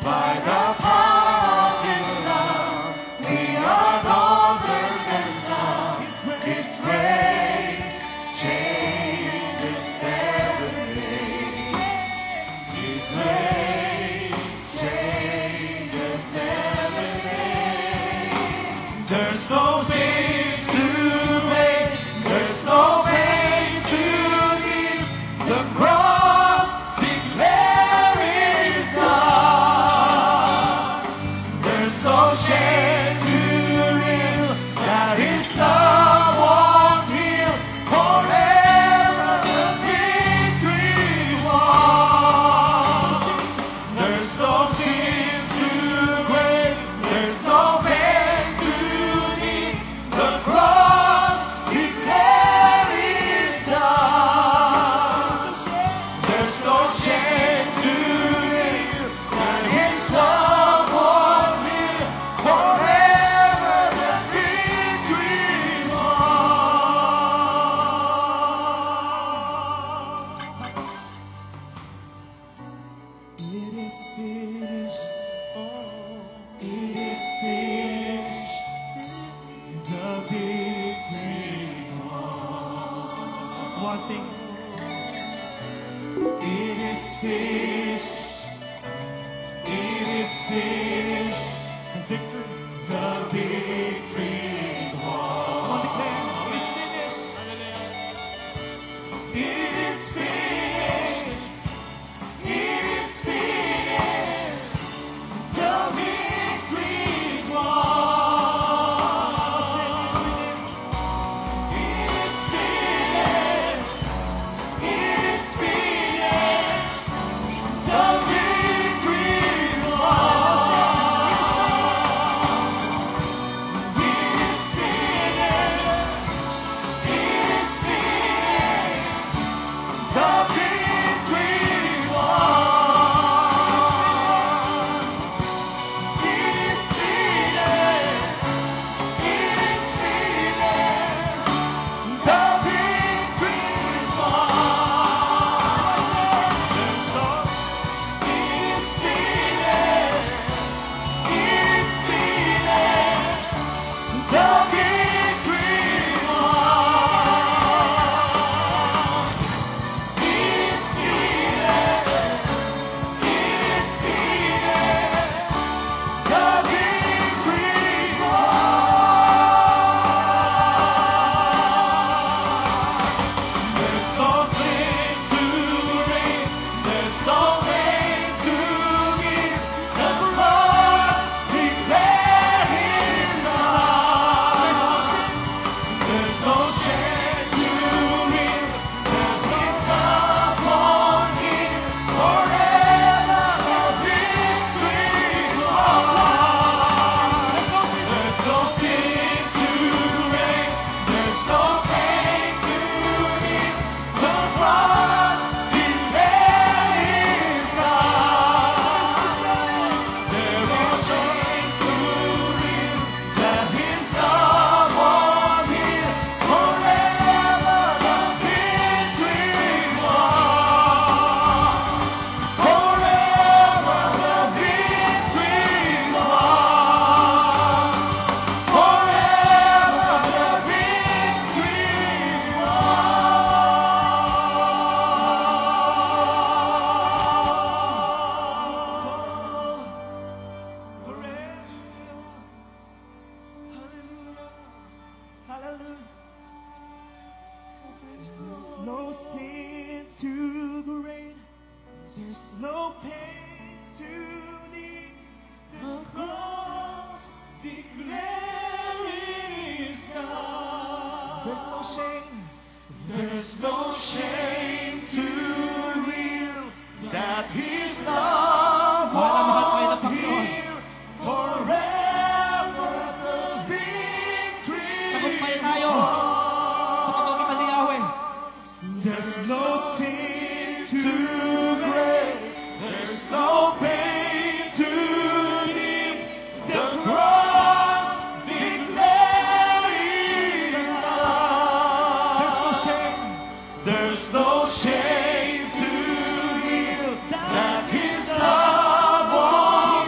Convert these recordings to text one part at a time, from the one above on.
By the power of His love, we are daughters and sons. His grace changes everything. His grace changes everything. There's no sins too great, there's no pain too deep. The cross declares love. There's no shame too real that His love won't heal. Forever the victory's won. There's no sin too great, there's no pain too deep. The cross declares love. There's no shame too real that His love won't heal. Forever the victory's won. It is finished. It is finished. The victory's won. One thing. It is finished. It is finished. The victory. The victory is won. One declare. It is finished. It is finished. It is finished. The victory is won. It is finished. It is finished. The victory is won. It is finished. It is finished. The victory is won. It is finished. It is finished. The victory is won. There's no. It is finished. It is finished. The victory is won. It's finished. It's finished. The victory is won. There's nothing to read. There's no pain to give. The cross declares His love. There's no shame to read. There's His love won't heal. Forever the victory is won. There's no sin to reign. There's no pain to give. The cross declares His love. There is strength to read that His love won't heal. Forever the victory is won. Forever the victory is won. Forever the victory is There's no sin too great. There's no pain too deep. The cross declares love. There's no shame. There's no shame too real that His love won't heal. Forever the victory is won. There's no sin too great. There's no pain too deep. The cross declares love. There's no shame. There's no shame too real that His love won't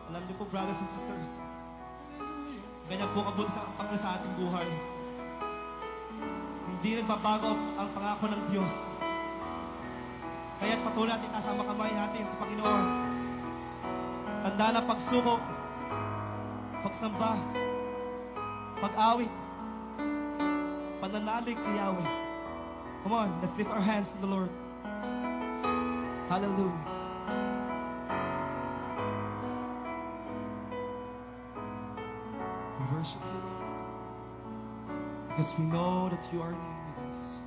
Alam niyo po, brothers and sisters, ganyan po kabuti sa Panginoon sa ating buhay. Hindi nagbabago ang pangako ng Diyos. Kaya't patuloy natin kasama kamay natin sa Panginoon. Tanda na pagsuko, pagsamba, pag-awit, pananalig kay Yahweh. Come on, let's lift our hands to the Lord. Hallelujah. We worship you, Lord, because we know that you are near with us.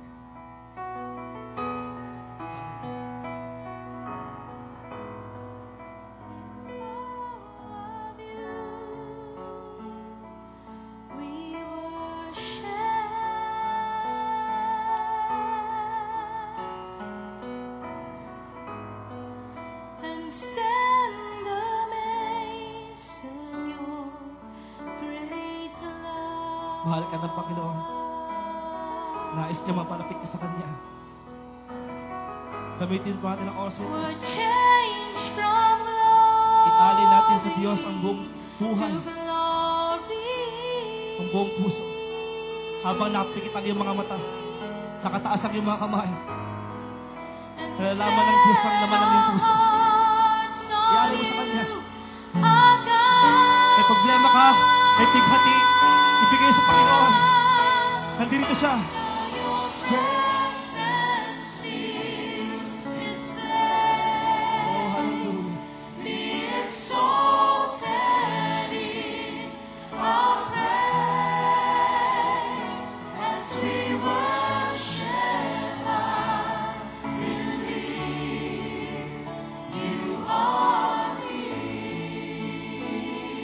Stand amazed in your great love. Mahal ka ng Panginoon. Nais niya mapalapit ka sa Kanya. Gamitin po natin ang oras ito. We're changed from glory Ialin natin sa Diyos ang buong buhay, to glory. ang buong puso. Habang napikit ang iyong mga mata, nakataas ang iyong mga kamay, nalalaman ng Diyos ang laman ng iyong puso. Ialin mo sa Kanya. May problema ka, may pighati, ibigay sa Panginoon. Nandito siya. Oh, hallelujah.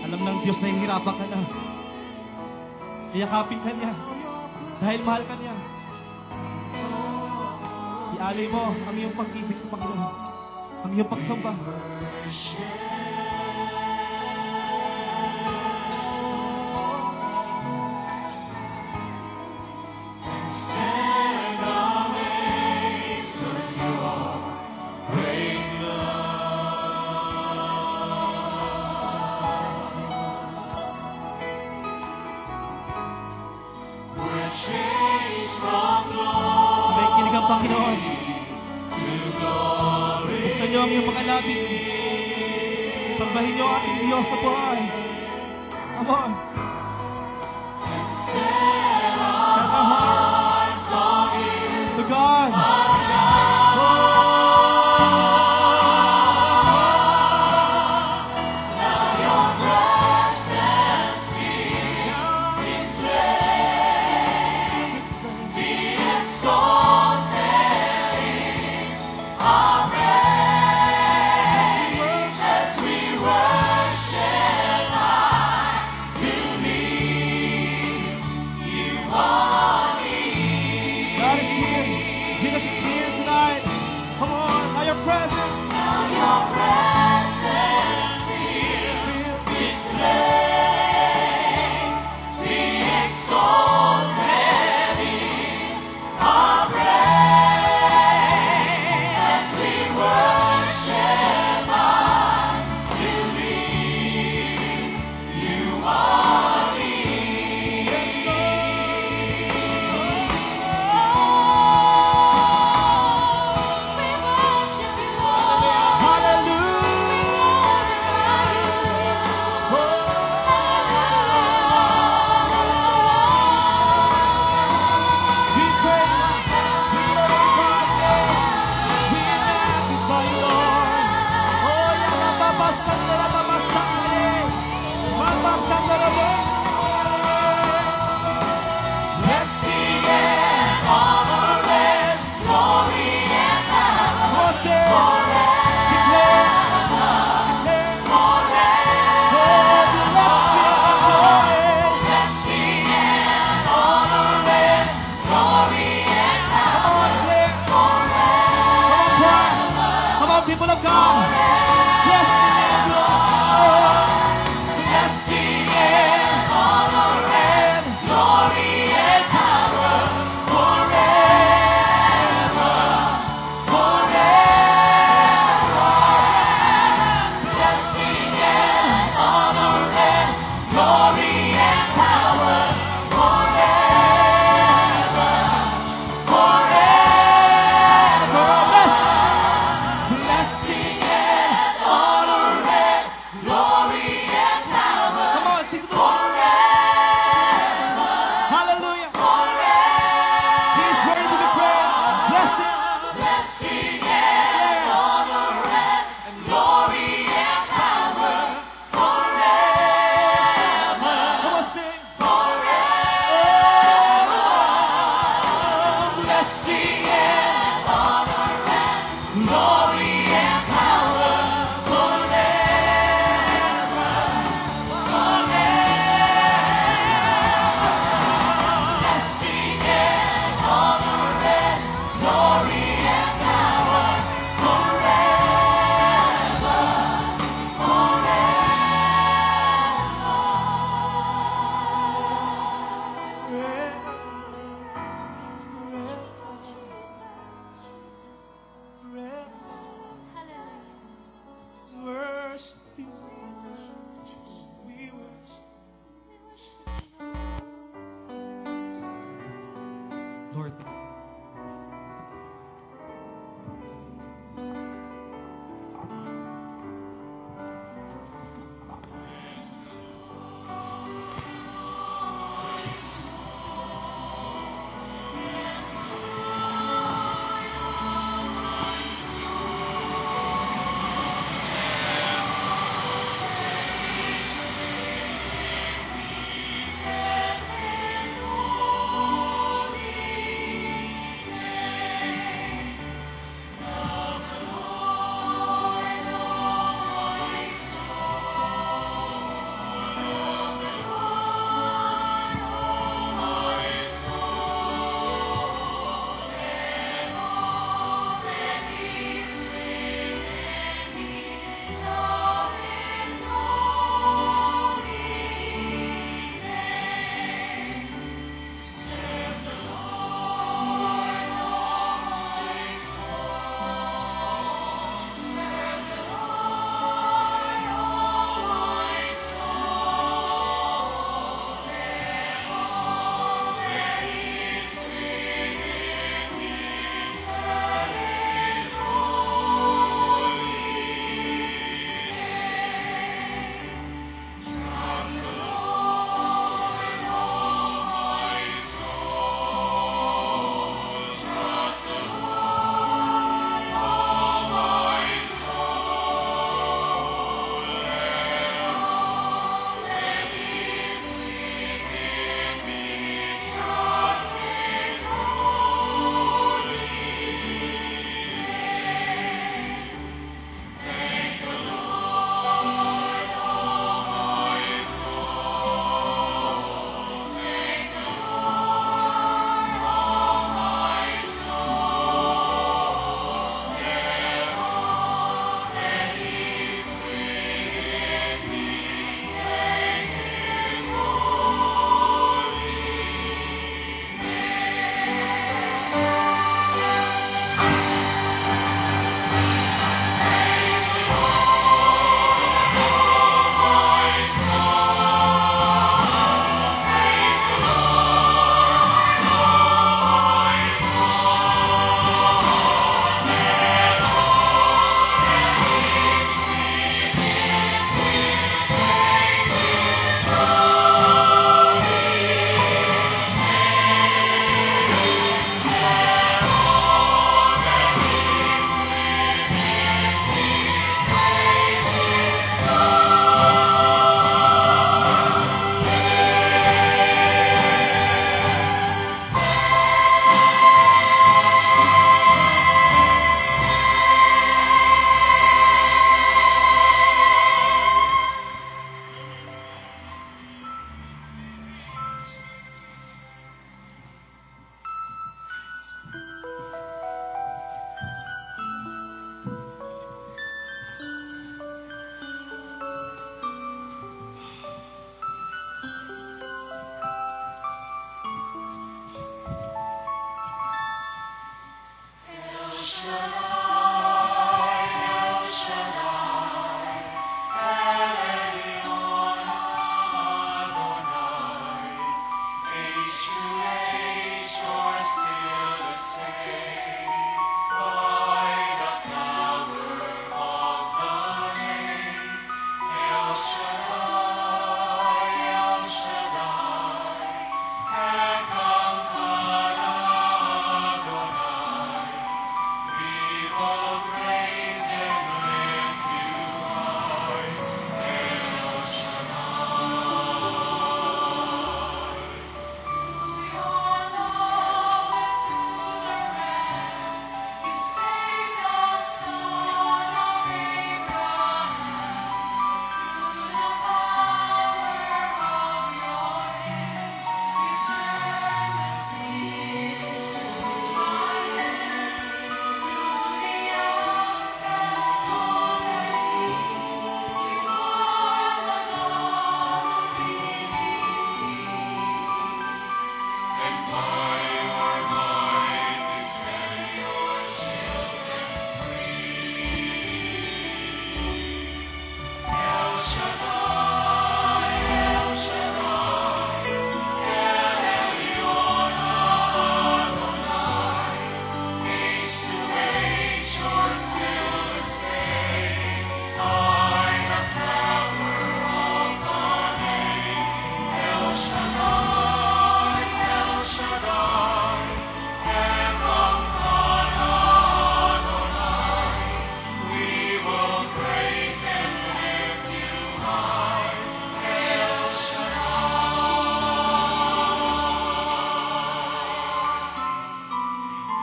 Alam ng Diyos na hihirapan ka na. Iyakapin ka niya. Dahil mahal ka niya. Ialay mo ang iyong pag-ibig sa Panginoon. Ang iyong pagsamba. Stand amazed in your great love. We're changed from glory May kinig ang Panginoon. to glory. Gusto niyo ang iyong mga labi. Sambahin niyo ang ating Diyos na buhay. Come on. Set Set our hearts hearts on you. to God. Your presence is this place. Be exalted in our praise as we worship High. You lead, you are near. God is here. Jesus is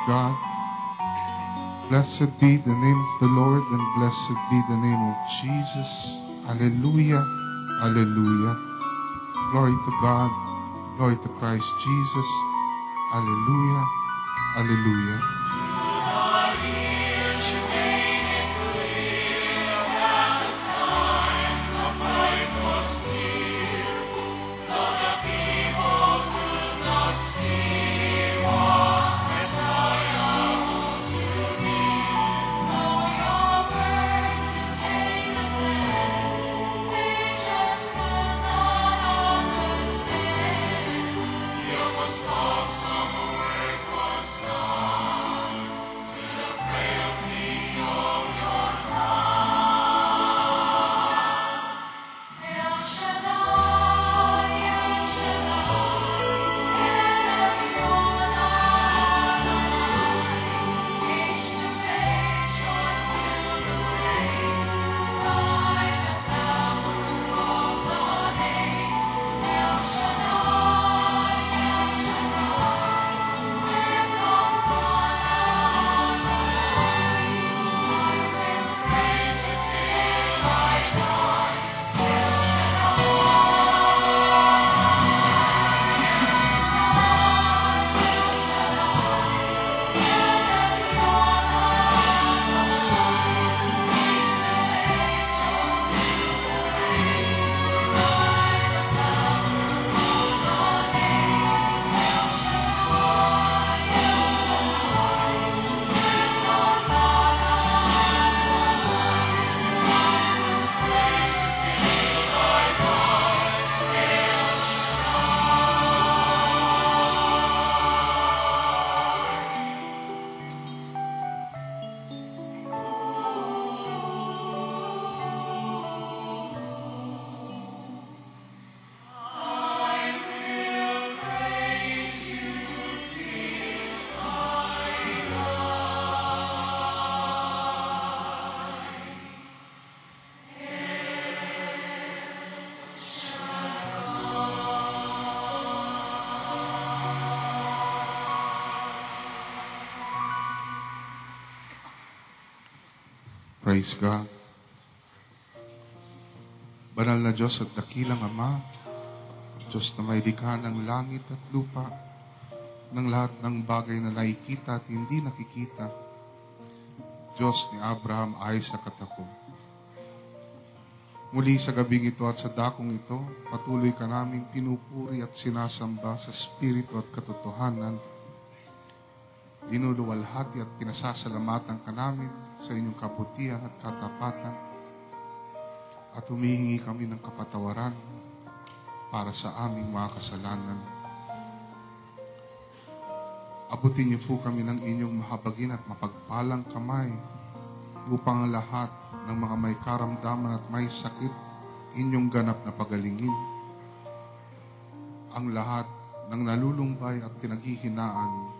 God. Blessed be the name of the Lord, and blessed be the name of Jesus. Hallelujah. Hallelujah. Glory to God. Glory to Christ Jesus. Hallelujah. Hallelujah. Praise God. Banal na Diyos at dakilang Ama, Diyos na may likha ng langit at lupa, ng lahat ng bagay na nakikita at hindi nakikita, Diyos ni Abraham, Isaac at ako. Muli sa gabing ito at sa dakong ito, patuloy ka naming pinupuri at sinasamba sa Espiritu at katotohanan. Linuluwalhati at pinasasalamatan ka namin sa inyong kabutihan at katapatan, at humihingi kami ng kapatawaran para sa aming mga kasalanan. Abutin niyo po kami ng inyong mahabagin at mapagpalang kamay upang ang lahat ng mga may karamdaman at may sakit inyong ganap na pagalingin. Ang lahat ng nalulumbay at pinaghihinaan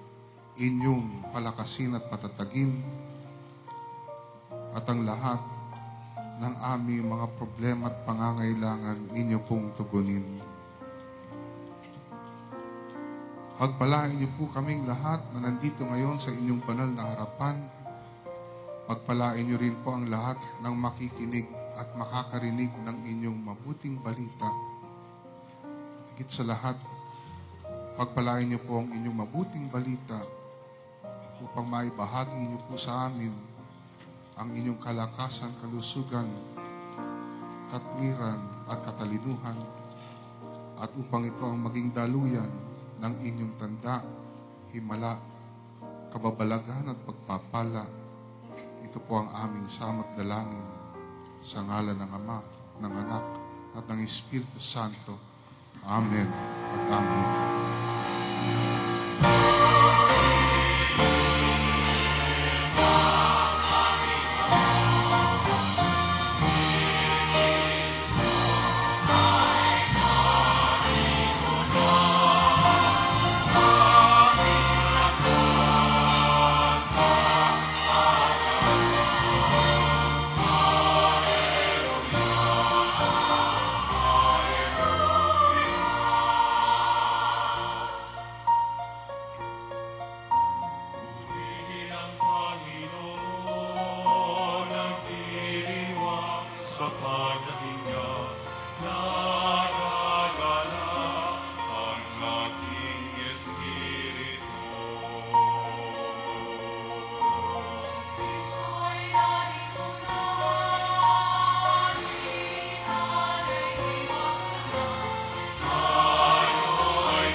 inyong palakasin at patatagin, at ang lahat ng aming mga problema at pangangailangan inyo pong tugunin. Pagpalain niyo po kaming lahat na nandito ngayon sa inyong banal na harapan. Pagpalain niyo rin po ang lahat ng makikinig at makakarinig ng inyong mabuting balita. Higit sa lahat, pagpalain niyo po ang inyong mabuting balita upang maibahagi niyo po sa amin ang inyong kalakasan, kalusugan, katwiran at katalinuhan, at upang ito ang maging daluyan ng inyong tanda, himala, kababalaghan at pagpapala. Ito po ang aming samot dalangin sa ngalan ng Ama, ng Anak at ng Espiritu Santo. Amen at Amen. pagdating niya, naragala ang aking espiritu. Kristo'y narito na, ikala'y iwasan na. Tayo'y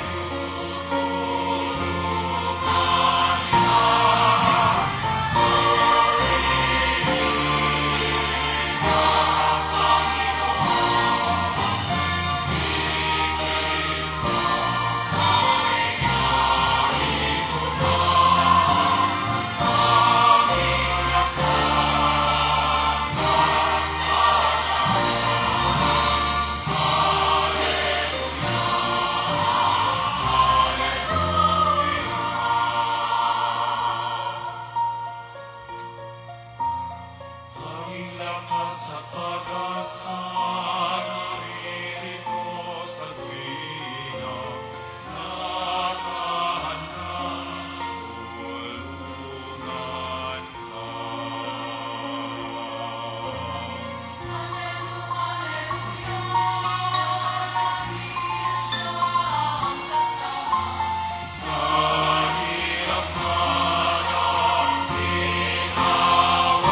aming lakas at pag-asa, naririto sa tuwina, nakahanda, tulungan ka. Hallelujah, hallelujah, siya ang kasama. Sa hirap man at ginawa,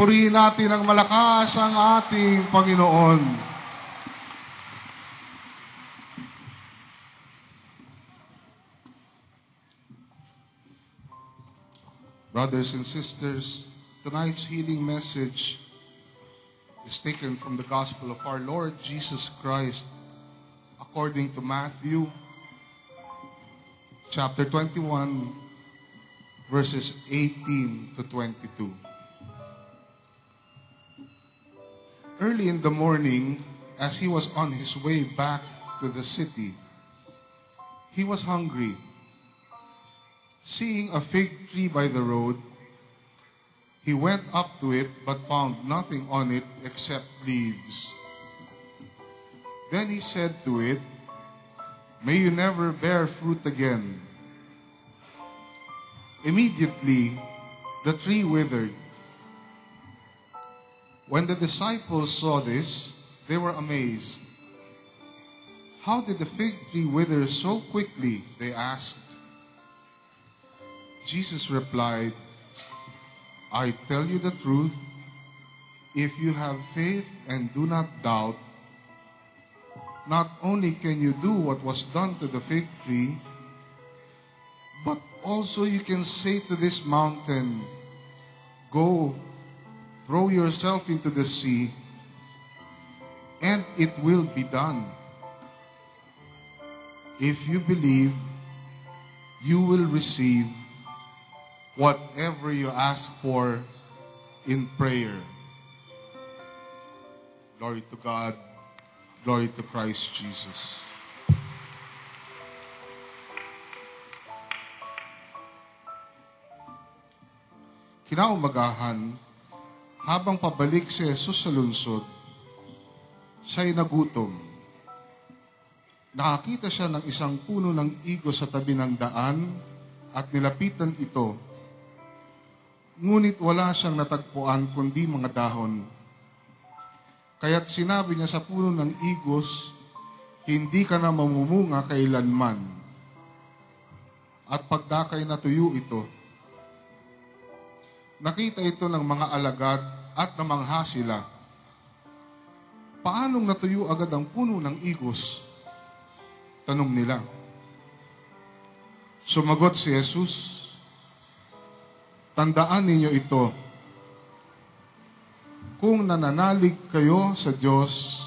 Purihin natin ang malakas ang ating Panginoon. Brothers and sisters, tonight's healing message is taken from the Gospel of our Lord Jesus Christ according to Matthew chapter 21, verses 18 to 22. Early in the morning, as he was on his way back to the city, he was hungry. Seeing a fig tree by the road, he went up to it but found nothing on it except leaves. Then he said to it, "May you never bear fruit again." Immediately, the tree withered. When the disciples saw this, they were amazed. "How did the fig tree wither so quickly?" they asked. Jesus replied, "I tell you the truth, if you have faith and do not doubt, not only can you do what was done to the fig tree, but also you can say to this mountain, 'Go, throw yourself into the sea,' and it will be done. If you believe, you will receive whatever you ask for in prayer." Glory to God. Glory to Christ Jesus. Kinaumagahan, habang pabalik si Jesus sa lungsod, siya'y nagutom. Nakakita siya ng isang puno ng igo sa tabi ng daan at nilapitan ito. Ngunit wala siyang natagpuan kundi mga dahon. Kaya't sinabi niya sa puno ng igos, hindi ka na mamumunga kailanman. At pagdakay natuyo ito. Nakita ito ng mga alagad at namangha sila. Paanong natuyo agad ang puno ng igos? Tanong nila. Sumagot si Jesus, tandaan ninyo ito. Kung nananalig kayo sa Diyos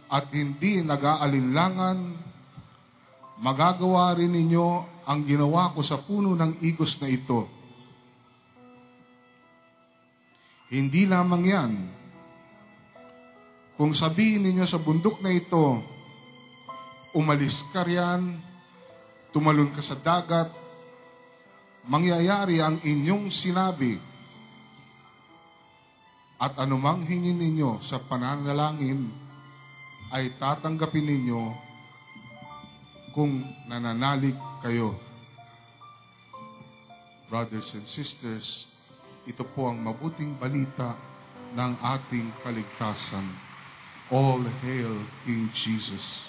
at hindi nag-aalinlangan, magagawa rin ninyo ang ginawa ko sa puno ng igos na ito. Hindi lamang yan. Kung sabihin ninyo sa bundok na ito, umalis ka riyan, tumalon ka sa dagat, mangyayari ang inyong sinabi. At anumang hingin ninyo sa pananalangin, ay tatanggapin ninyo kung nananalig kayo. Brothers and sisters, ito po ang mabuting balita ng ating kaligtasan. All hail King Jesus.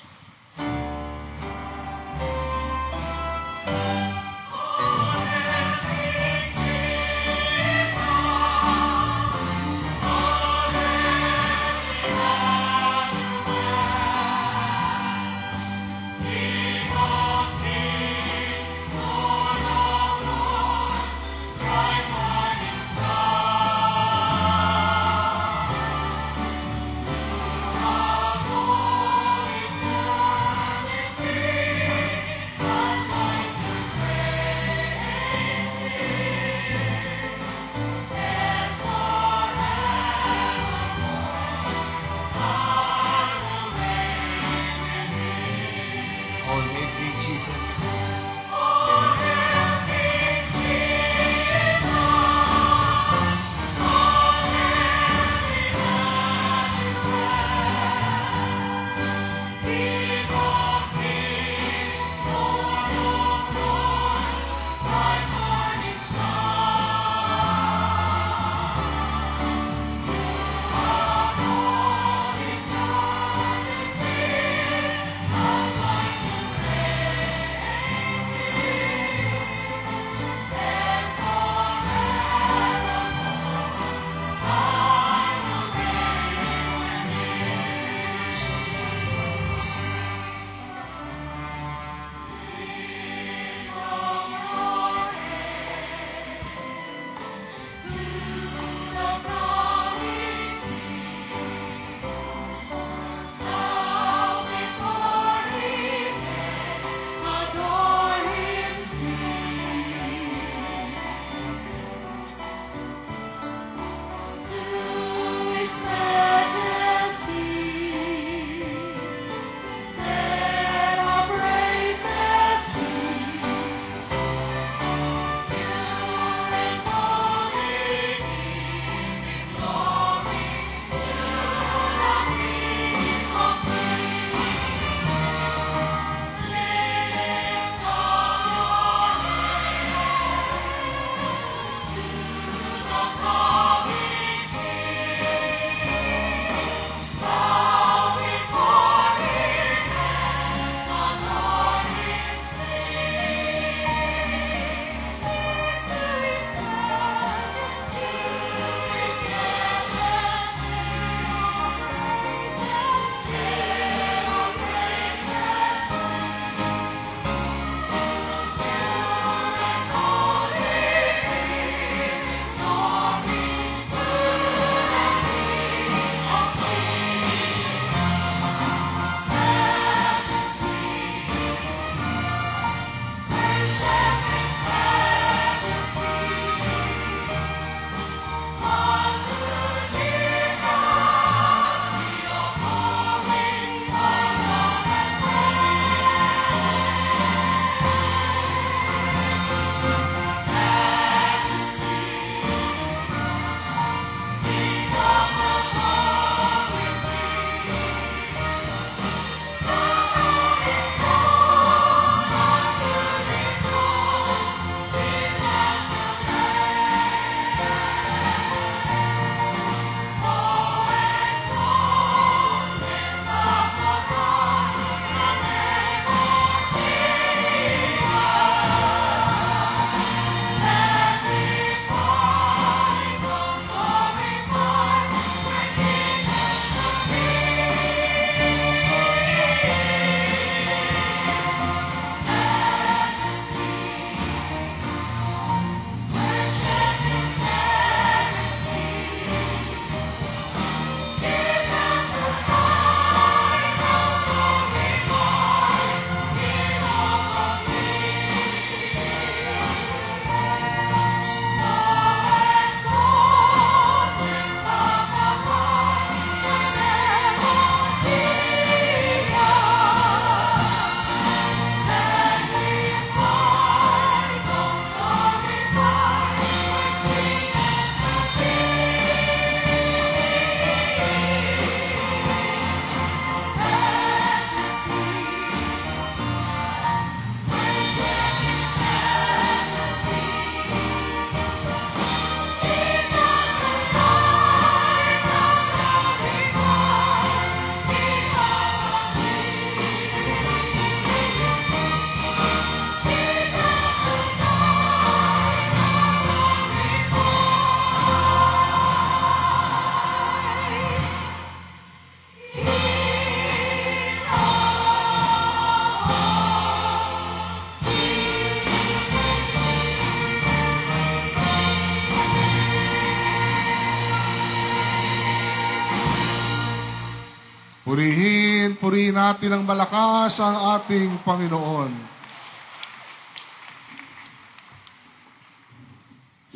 Purihin natin ng malakas ang ating Panginoon.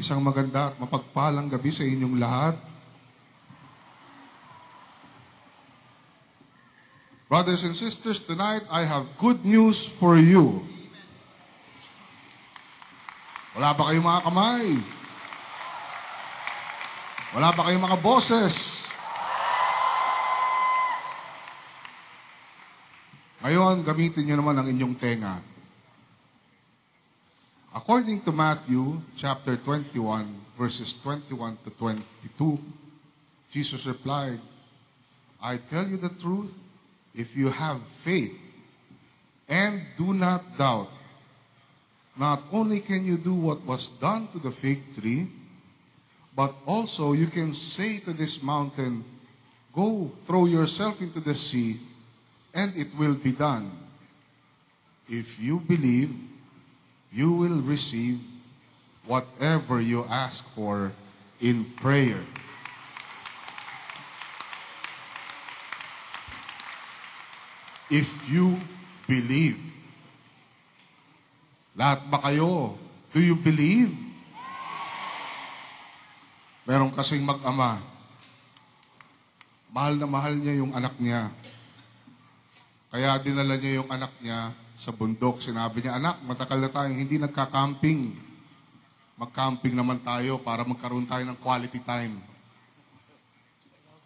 Isang maganda at mapagpalang gabi sa inyong lahat. Brothers and sisters, tonight I have good news for you. Wala ba kayong mga kamay? Wala ba kayong mga boses? Ngayon, gamitin niyo naman ang inyong tenga. According to Matthew chapter 21, verses 21 to 22, Jesus replied, I tell you the truth, if you have faith and do not doubt, not only can you do what was done to the fig tree, but also you can say to this mountain, go throw yourself into the sea, and it will be done. If you believe, you will receive whatever you ask for in prayer. If you believe. Lahat ba kayo? Do you believe? Meron kasing mag-ama. Mahal na mahal niya yung anak niya. Kaya dinala niya yung anak niya sa bundok. Sinabi niya, anak, matagal na tayong hindi nagka-camping. Mag-camping naman tayo para magkaroon tayo ng quality time.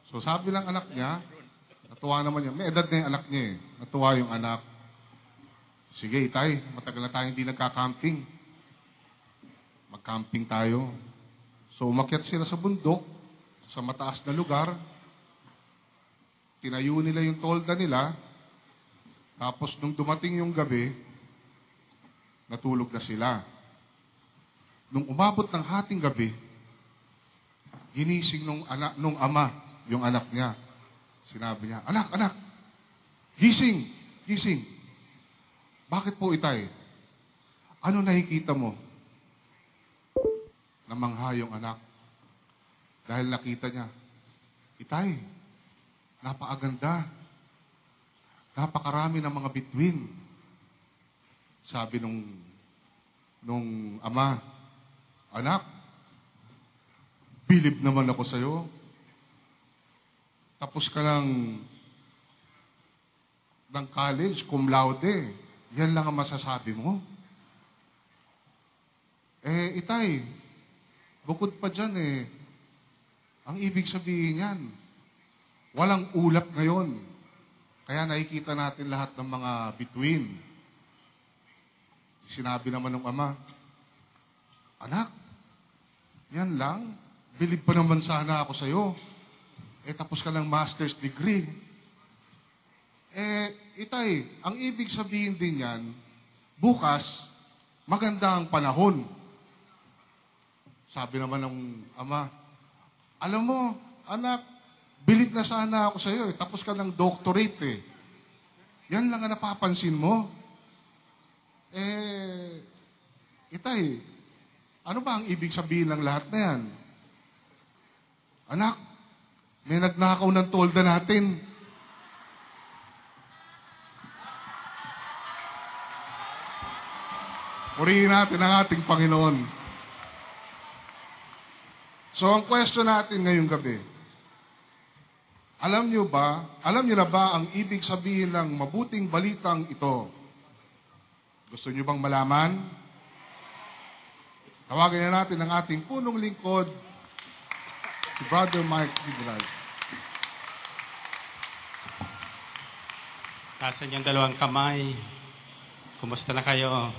So sabi ng anak niya, natuwa naman niya. May edad na yung anak niya eh. Natuwa yung anak. Sige, itay, matagal na tayong hindi nagka-camping. Mag-camping tayo. So umakyat sila sa bundok, sa mataas na lugar. Tinayo nila yung tolda nila. Tapos nung dumating yung gabi, natulog na sila. Nung umabot ng hating gabi, ginising nung ama, yung anak niya. Sinabi niya, anak, gising, gising. Bakit po, itay? Ano nakikita mo? Namangha yung anak. Dahil nakita niya, itay, napakaganda. Napakarami ng mga bituin. Sabi nung ama, anak, bilib naman ako sa'yo. Tapos ka lang ng college, cum laude. Yan lang ang masasabi mo. Itay, bukod pa dyan ang ibig sabihin yan, walang ulap ngayon. Kaya nakikita natin lahat ng mga bituin. Sinabi naman ng ama, anak, yan lang, bilib pa naman sana ako sa'yo. Tapos ka ng master's degree. Itay, ang ibig sabihin din yan, bukas, maganda ang panahon. Sabi naman ng ama, alam mo, anak, bilib na sana ako sa'yo tapos ka ng doctorate Yan lang ang napapansin mo. Itay, ano ba ang ibig sabihin ng lahat na yan? Anak, may nagnakaw ng tolda natin. Purihin natin ang ating Panginoon. So, ang question natin ngayong gabi, alam niyo na ba ang ibig sabihin ng mabuting balitang ito? Gusto niyo bang malaman? Tawagin na natin ang ating punong lingkod, si Brother Mike Gibraltar. Tasan yung dalawang kamay. Kumusta na kayo?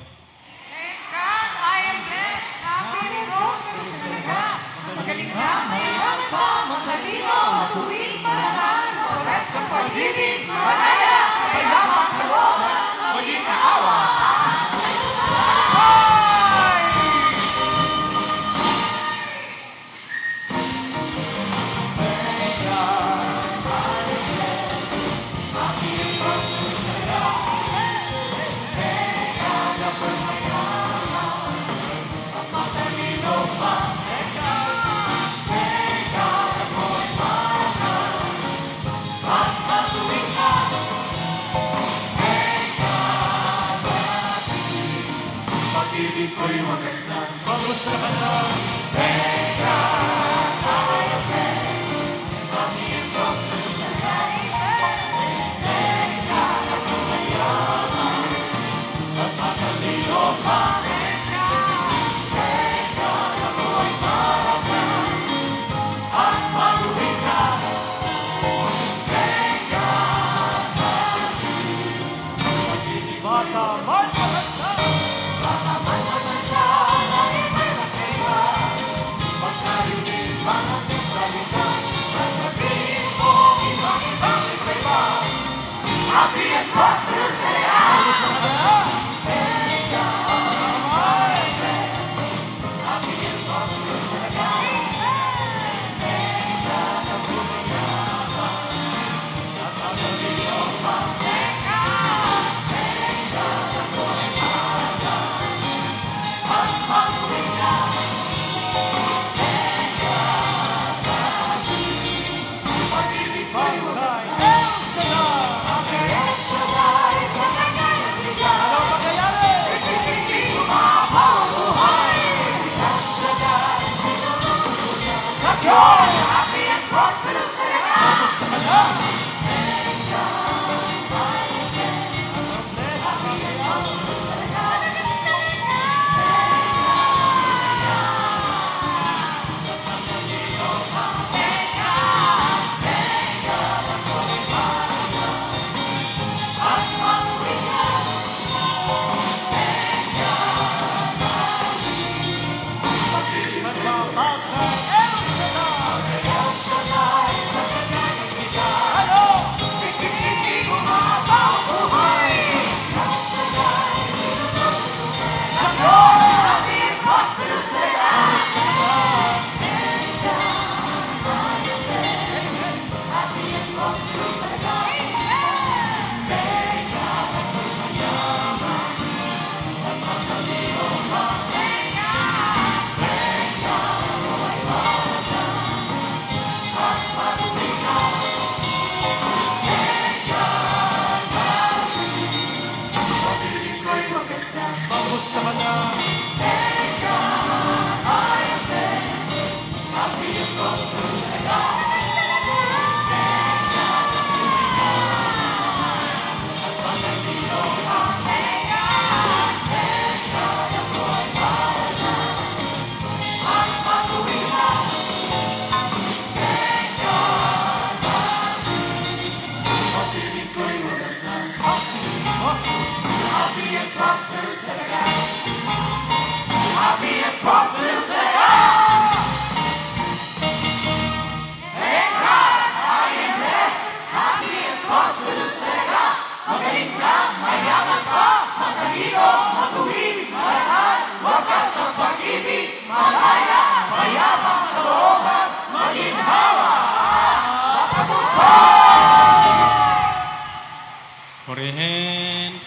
Thank God, I am blessed. Happy Rose ng Sinaga. Magaling ka, mayroon pa, matalino, matuwid, manahan, oras sa pag-ibig, malaya, kapayapang kalooban, maging awa. Tuwing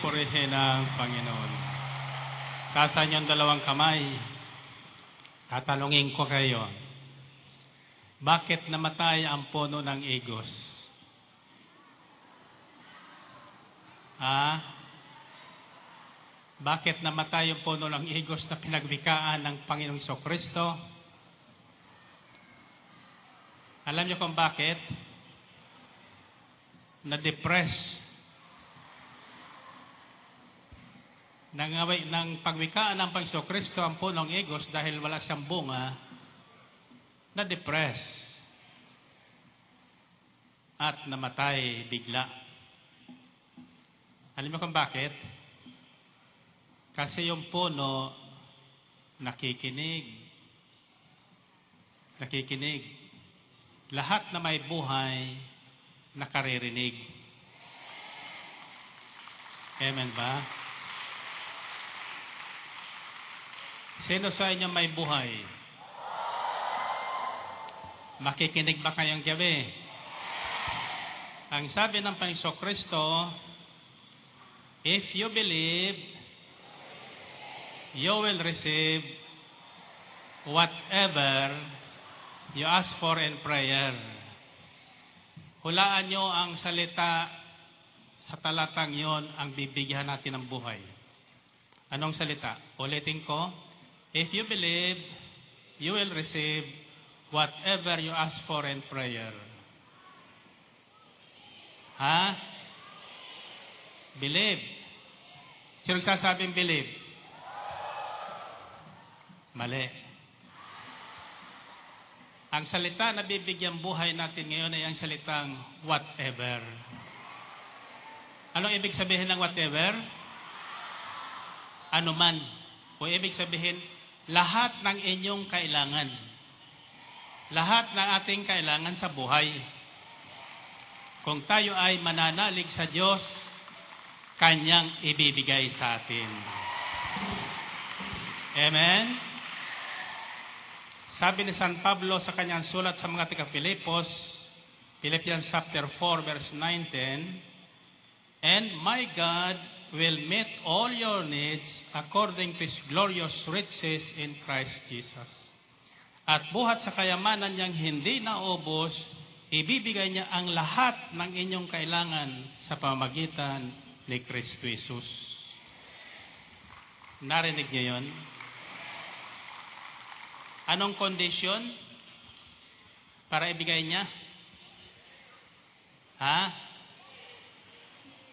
Purihin ang Panginoon. Tasan yung dalawang kamay. Tatanungin ko kayo, bakit namatay ang puno ng igos? Bakit namatay yung puno ng igos na pinagwikaan ng Panginoong Jesucristo? Alam niyo kung bakit? Na-depress ng pagwikaan ng Panginoong Jesucristo ang punong igos dahil wala siyang bunga, na-depress at namatay bigla. Alam mo kung bakit? Kasi yung puno nakikinig. Lahat na may buhay nakaririnig. Amen ba? Sino sa inyo may buhay? Makikinig ba kayong gabi? Ang sabi ng Panginoong Jesucristo, if you believe, you will receive whatever you ask for in prayer. Hulaan nyo ang salita sa talatang yon ang bibigyan natin ng buhay. Anong salita? Ulitin ko. If you believe, you will receive whatever you ask for in prayer. Ha? Believe. Sino nagsasabing believe? Mali. Ang salita na bibigyan buhay natin ngayon ay ang salitang whatever. Anong ibig sabihin ng whatever? Ano man. O ibig sabihin, lahat ng inyong kailangan. Lahat ng ating kailangan sa buhay. Kung tayo ay mananalig sa Diyos, Kanyang ibibigay sa atin. Amen? Sabi ni San Pablo sa kanyang sulat sa mga taga-Pilipos, Philippians chapter 4, verse 9-10, And my God will meet all your needs according to His glorious riches in Christ Jesus. At buhat sa kayamanan niyang hindi naubos, ibibigay niya ang lahat ng inyong kailangan sa pamamagitan ni Kristo Jesus. Narinig niyo yun? Anong condition para ibigay niya? Ha?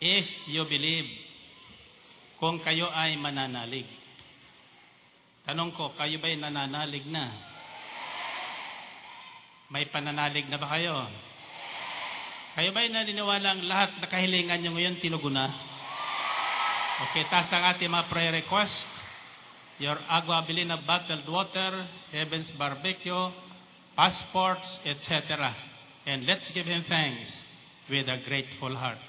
If you believe, kung kayo ay mananalig. Tanong ko, kayo ba'y nananalig na? May pananalig na ba kayo? Kayo ba'y naniniwala ang lahat na kahilingan nyo ngayon tinugon na? Okay, taas ang ating mga prayer request. Your Agua Abilina bottled water, Heaven's barbecue, passports, etc. And let's give Him thanks with a grateful heart.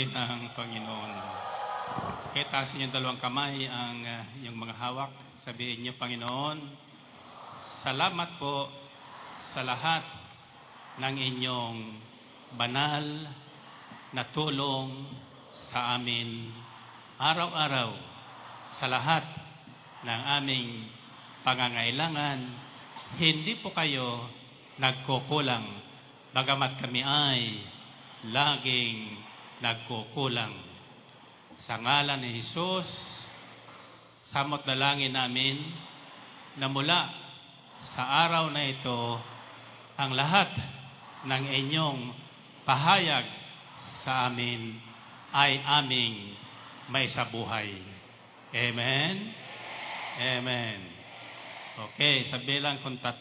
purihin ang Panginoon. Kaya taas niyo dalawang kamay ang yung mga hawak. Sabihin niyo, Panginoon, salamat po sa lahat ng inyong banal na tulong sa amin araw-araw, sa lahat ng aming pangangailangan. Hindi po kayo nagkukulang, bagamat kami ay laging nagkukulang. Sa ngalan ni Jesus, samot dalangin namin na mula sa araw na ito, ang lahat ng inyong pahayag sa amin ay aming maisabuhay. Amen? Amen. Okay, sa bilang kung 3,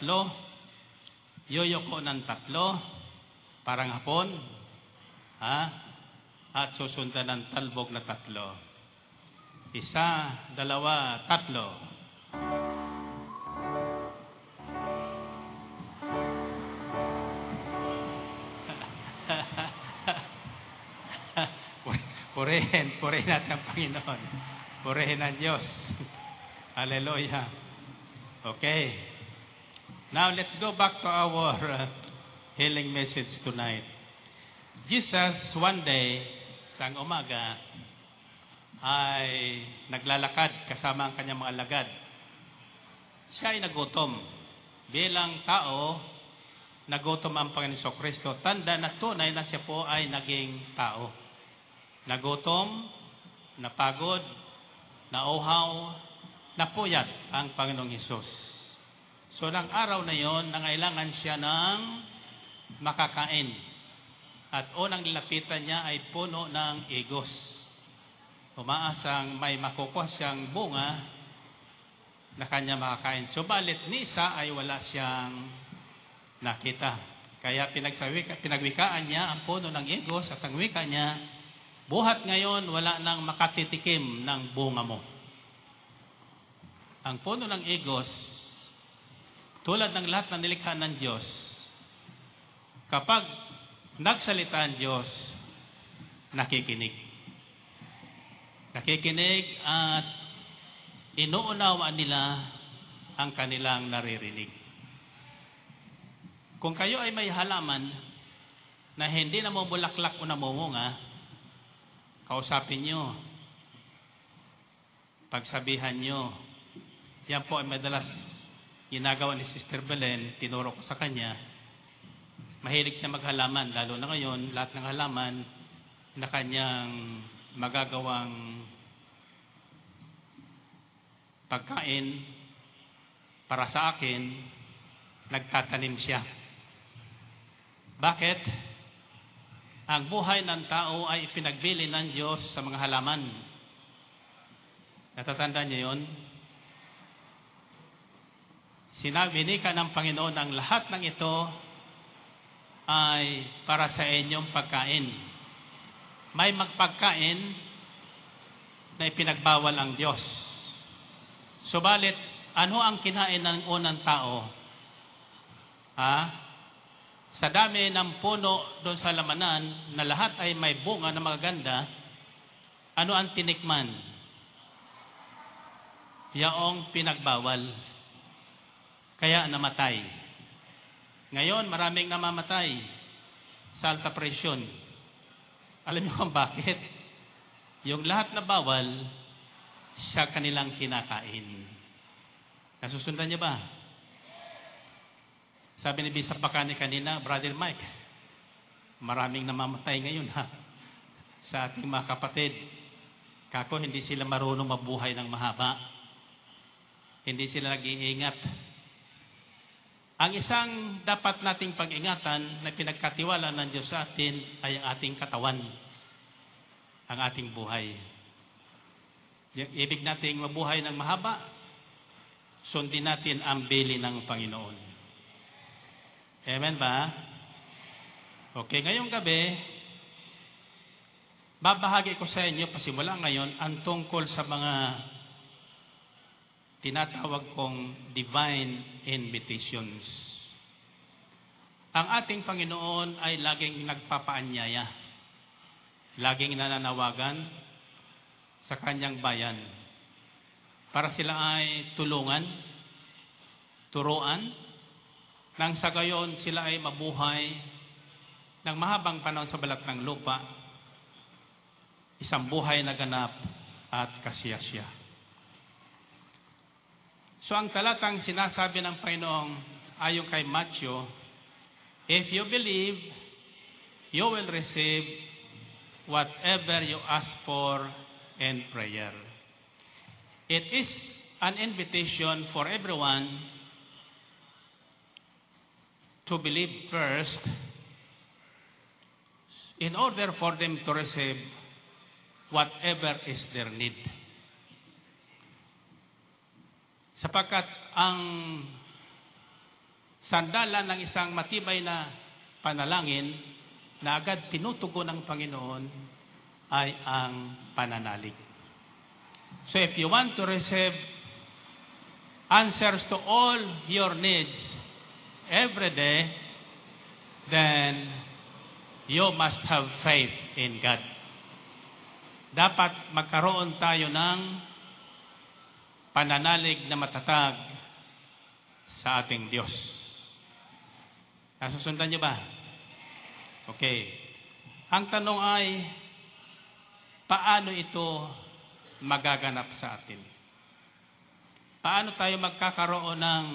yoyoko ng 3, parang hapon, at susundan ng talbog na 3. 1, 2, 3. Purihin natin ang Panginoon. Purihin ang Diyos. Hallelujah. Okay. Now, let's go back to our healing message tonight. Jesus, one day, sang umaga, ay naglalakad kasama ang kanyang mga alagad. Siya ay nagutom. Bilang tao, nagutom ang Panginoon Kristo. Tanda na tunay na siya po ay naging tao. Nagutom, napagod, nauhaw, napuyat ang Panginoong Hesus. So, ng araw na yon, nangailangan siya ng makakain. At unang nilapitan niya ay puno ng igos. Umaasang may makukuha siyang bunga na kanya makakain. Subalit ni isa ay wala siyang nakita. Kaya pinagwikaan niya ang puno ng igos at ang wika niya, buhat ngayon wala nang makatitikim ng bunga mo. Ang puno ng igos, tulad ng lahat ng nilikha ng Diyos, kapag nagsalita ang Diyos, nakikinig. Nakikinig at inuunawaan nila ang kanilang naririnig. Kung kayo ay may halaman na hindi namumulaklak o namumunga, kausapin nyo, pagsabihan nyo. Yan po ay madalas ginagawa ni Sister Belen, tinuro ko sa kanya. Mahilig siya maghalaman, lalo na ngayon, lahat ng halaman na kanyang magagawang pagkain para sa akin, nagtatanim siya. Bakit? Ang buhay ng tao ay ipinagbili ng Diyos sa mga halaman. Natatandaan niyo yun? Sinabi ni ka ng Panginoon ang lahat ng ito ay para sa inyong pagkain. May magpagkain na ipinagbawal ang Diyos. Subalit, ano ang kinain ng unang tao? Sa dami ng puno doon sa lamanan na lahat ay may bunga na magaganda, ano ang tinikman? Yaong pinagbawal. Kaya namatay. Ngayon, maraming namamatay sa alta presyon. Alam niyo kung bakit? Yung lahat na bawal, siya kanilang kinakain. Nasusundan niyo ba? Sabi ni Bishop Bacani kanina, Brother Mike, maraming namamatay ngayon sa ating mga kapatid. Kako, hindi sila marunong mabuhay ng mahaba. Hindi sila nag-iingat. Ang isang dapat nating pag-ingatan na pinagkatiwala ng Diyos sa atin ay ang ating katawan, ang ating buhay. Ibig nating mabuhay ng mahaba, sundin natin ang bili ng Panginoon. Amen ba? Okay, ngayong gabi, babahagi ko sa inyo, pasimula ngayon, ang tungkol sa mga tinatawag kong divine invitations. Ang ating Panginoon ay laging nagpapaanyaya. laging nananawagan sa kanyang bayan para sila ay tulungan, turuan, nang sa gayon sila ay mabuhay ng mahabang panahon sa balat ng lupa, isang buhay na ganap at kasiyasya. So ang talatang sinasabi ng Panginoong ayon kay Matthew, if you believe, you will receive whatever you ask for in prayer. It is an invitation for everyone to believe first in order for them to receive whatever is their need. Sapagkat ang sandalan ng isang matibay na panalangin na agad tinutugon ng Panginoon ay ang pananalig. So if you want to receive answers to all your needs every day, then you must have faith in God. Dapat magkaroon tayo ng pananalig na matatag sa ating Diyos. Nasusundan niyo ba? Okay. Ang tanong ay, paano ito magaganap sa atin? Paano tayo magkakaroon ng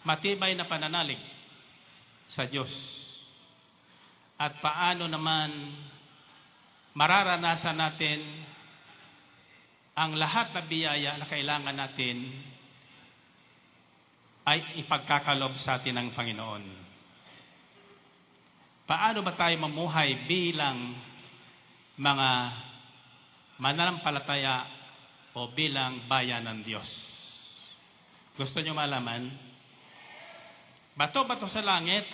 matibay na pananalig sa Diyos? At paano naman mararanasan natin ang lahat na biyaya na kailangan natin ay ipagkakalob sa atin ng Panginoon? Paano ba tayo mamuhay bilang mga mananampalataya o bilang bayan ng Diyos? Gusto nyo malaman? Bato-bato sa langit,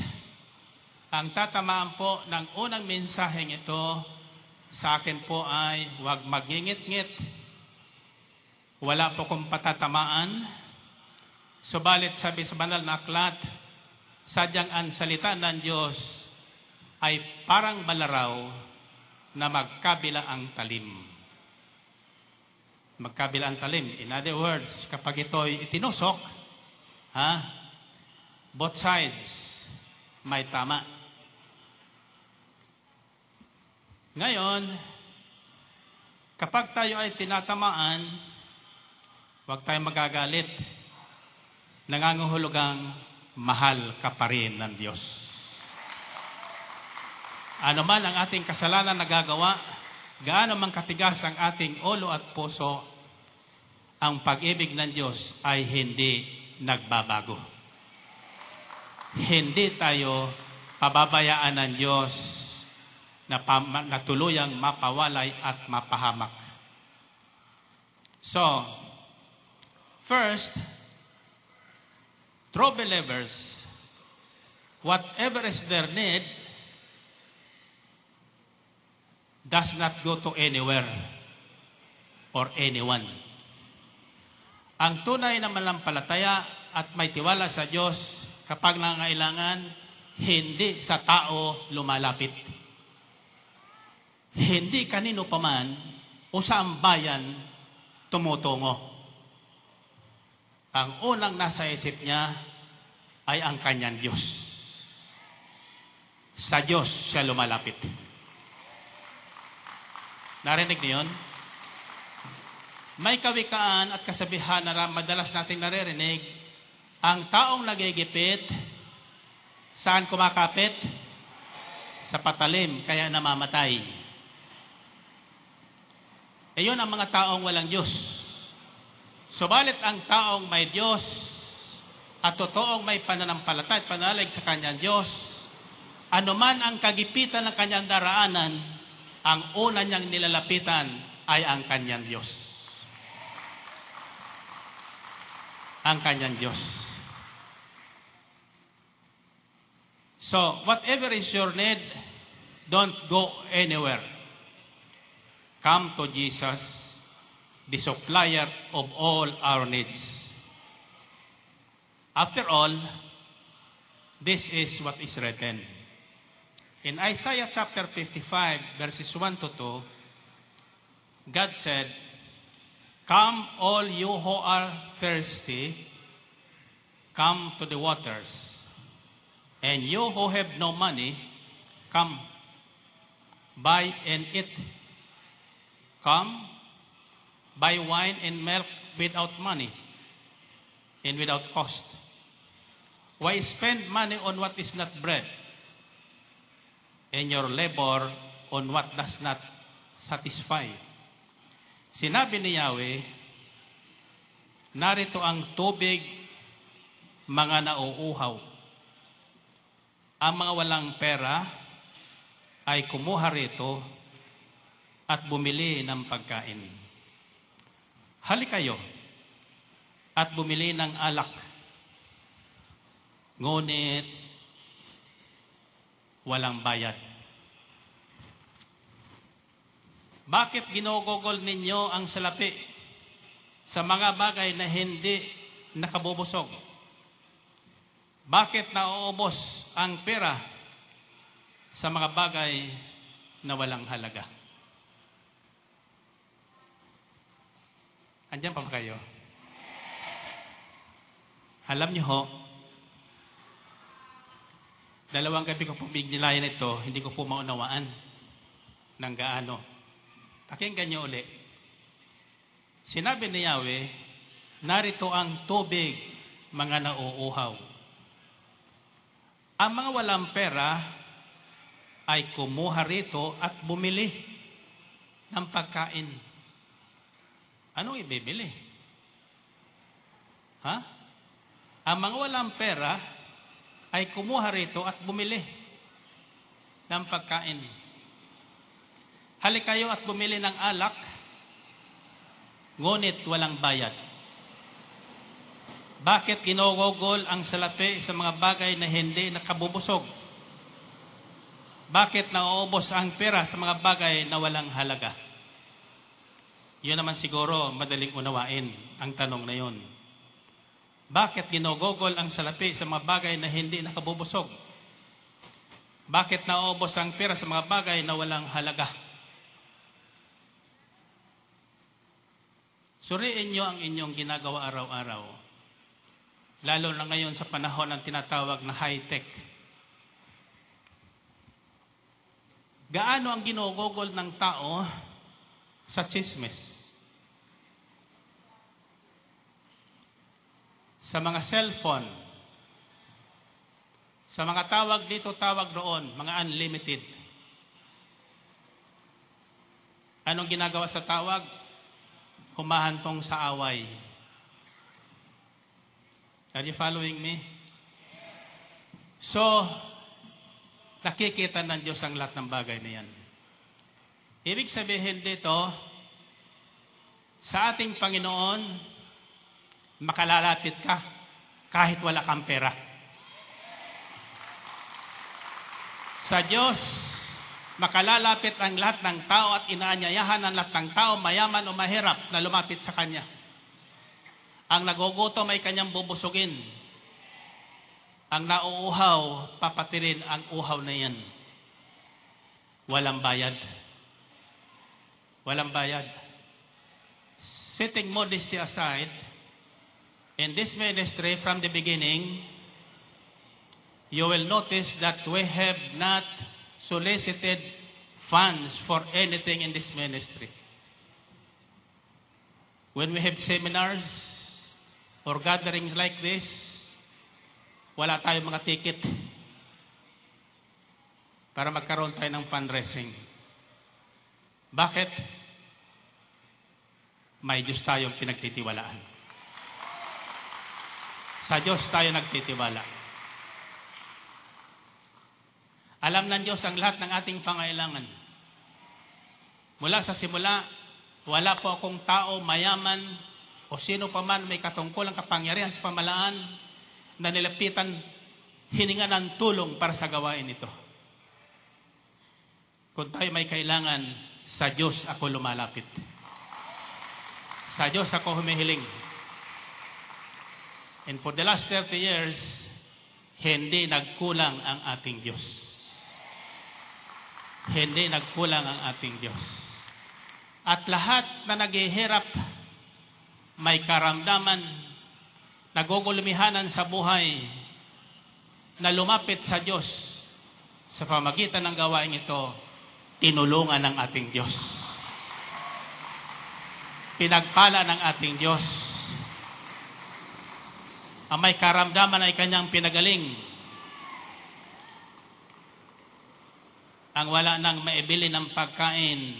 ang tatamaan po ng unang mensaheng ito sa akin po ay huwag magngingit-ngit. Wala po kong patatamaan. Subalit sabi sa banal na aklat, sadyang ang salita ng Diyos ay parang balaraw na magkabila ang talim. Magkabila ang talim. In other words, kapag ito'y itinusok, both sides may tama. Ngayon, kapag tayo ay tinatamaan, huwag tayong magagalit. Nangangahulugang mahal ka pa rin ng Diyos. Ano man ang ating kasalanan nagagawa, gaano man katigas ang ating ulo at puso, ang pag-ibig ng Diyos ay hindi nagbabago. Hindi tayo pababayaan ng Diyos na tuluyang mapawalay at mapahamak. So, first, true believers, whatever is their need, does not go to anywhere or anyone. Ang tunay na malampalataya at may tiwala sa Diyos kapag nangangailangan, hindi sa tao lumalapit. Hindi kanino paman o saang bayan tumutungo. Ang unang nasa isip niya ay ang kanyang Diyos. Sa Diyos siya lumalapit. Narinig niyo yun? May kawikaan at kasabihan na madalas nating naririnig, ang taong nagigipit, saan kumakapit? Sa patalim, kaya namamatay. Iyon ang mga taong walang Diyos. Subalit ang taong may Diyos at totoong may pananampalataya at panalig sa kanyang Diyos, anuman ang kagipitan ng kanyang daraanan, ang una niyang nilalapitan ay ang kanyang Diyos. Ang kanyang Diyos. So, whatever is your need, don't go anywhere. Come to Jesus, the supplier of all our needs. After all, this is what is written. In Isaiah chapter 55, verses 1 to 2, God said, "Come all you who are thirsty, come to the waters. And you who have no money, come, buy and eat. Come, buy wine and milk without money and without cost. Why spend money on what is not bread, and your labor on what does not satisfy?" Sinabi ni Yahweh, narito ang tubig, mga nauuhaw. Ang mga walang pera ay kumuha rito at bumili ng pagkain. Halikayo at bumili ng alak. Ngunit walang bayad. Bakit ginogogol ninyo ang salapi sa mga bagay na hindi nakabubusog? Bakit nauubos ang pera sa mga bagay na walang halaga? Andiyan pa ba kayo? Alam niyo ho, dalawang gabi ko po bignilayan ito, hindi ko po maunawaan ng gaano. Pakinggan niyo uli. Sinabi ni Yahweh, narito ang tubig, mga nauuhaw. Ang mga walang pera ay kumuha rito at bumili ng pagkain. Anong ibibili? Ha? Ang mga walang pera ay kumuha rito at bumili ng pagkain. Halikayo at bumili ng alak, ngunit walang bayad. Bakit ginogogol ang salapi sa mga bagay na hindi nakabubusog? Bakit nauubos ang pera sa mga bagay na walang halaga? Yun naman siguro madaling unawain ang tanong na yun. Bakit ginogogol ang salapi sa mga bagay na hindi nakabubusog? Bakit nauubos ang pera sa mga bagay na walang halaga? Suriin nyo ang inyong ginagawa araw-araw. Lalo na ngayon sa panahon ng tinatawag na high-tech. Gaano ang ginogogol ng tao sa chismis? Sa mga cellphone, sa mga tawag dito, tawag doon, mga unlimited. Anong ginagawa sa tawag? Humahantong sa away. Are you following me? So, nakikita ng Diyos ang lahat ng bagay na yan. Ibig sabihin dito, sa ating Panginoon, makalalapit ka kahit wala kang pera. Sa Diyos, makalalapit ang lahat ng tao at inaanyayahan ang lahat ng tao, mayaman o mahirap, na lumapit sa Kanya. Ang nagugutom ay Kanyang bubusugin. Ang nauuhaw, papatirin ang uhaw na yan. Walang bayad. Walang bayad. Setting modesty aside, in this ministry from the beginning, you will notice that we have not solicited funds for anything in this ministry. When we have seminars or gatherings like this, wala tayong mga ticket para magkaroon tayo ng fundraising. Bakit? May Diyos tayong pinagtitiwalaan. Sa Diyos tayo nagtitiwala. Alam ng Diyos ang lahat ng ating pangailangan. Mula sa simula, wala po akong tao, mayaman, o sino pa man may katungkulang kapangyarihan sa pamalaan na nilapitan, hininga ng tulong para sa gawain ito. Kung tayo may kailangan, sa Diyos ako lumalapit. Sa Diyos ako humihiling. And for the last 30 years, hindi nagkulang ang ating Diyos. hindi nagkulang ang ating Diyos. At lahat na naghihirap, may karamdaman, nagugulumihanan sa buhay, na lumapit sa Diyos sa pamagitan ng gawain ito, tinulungan ng ating Diyos. Pinagpala ng ating Diyos. Ang may karamdaman ay kanyang pinagaling. Ang wala nang maibili ng pagkain,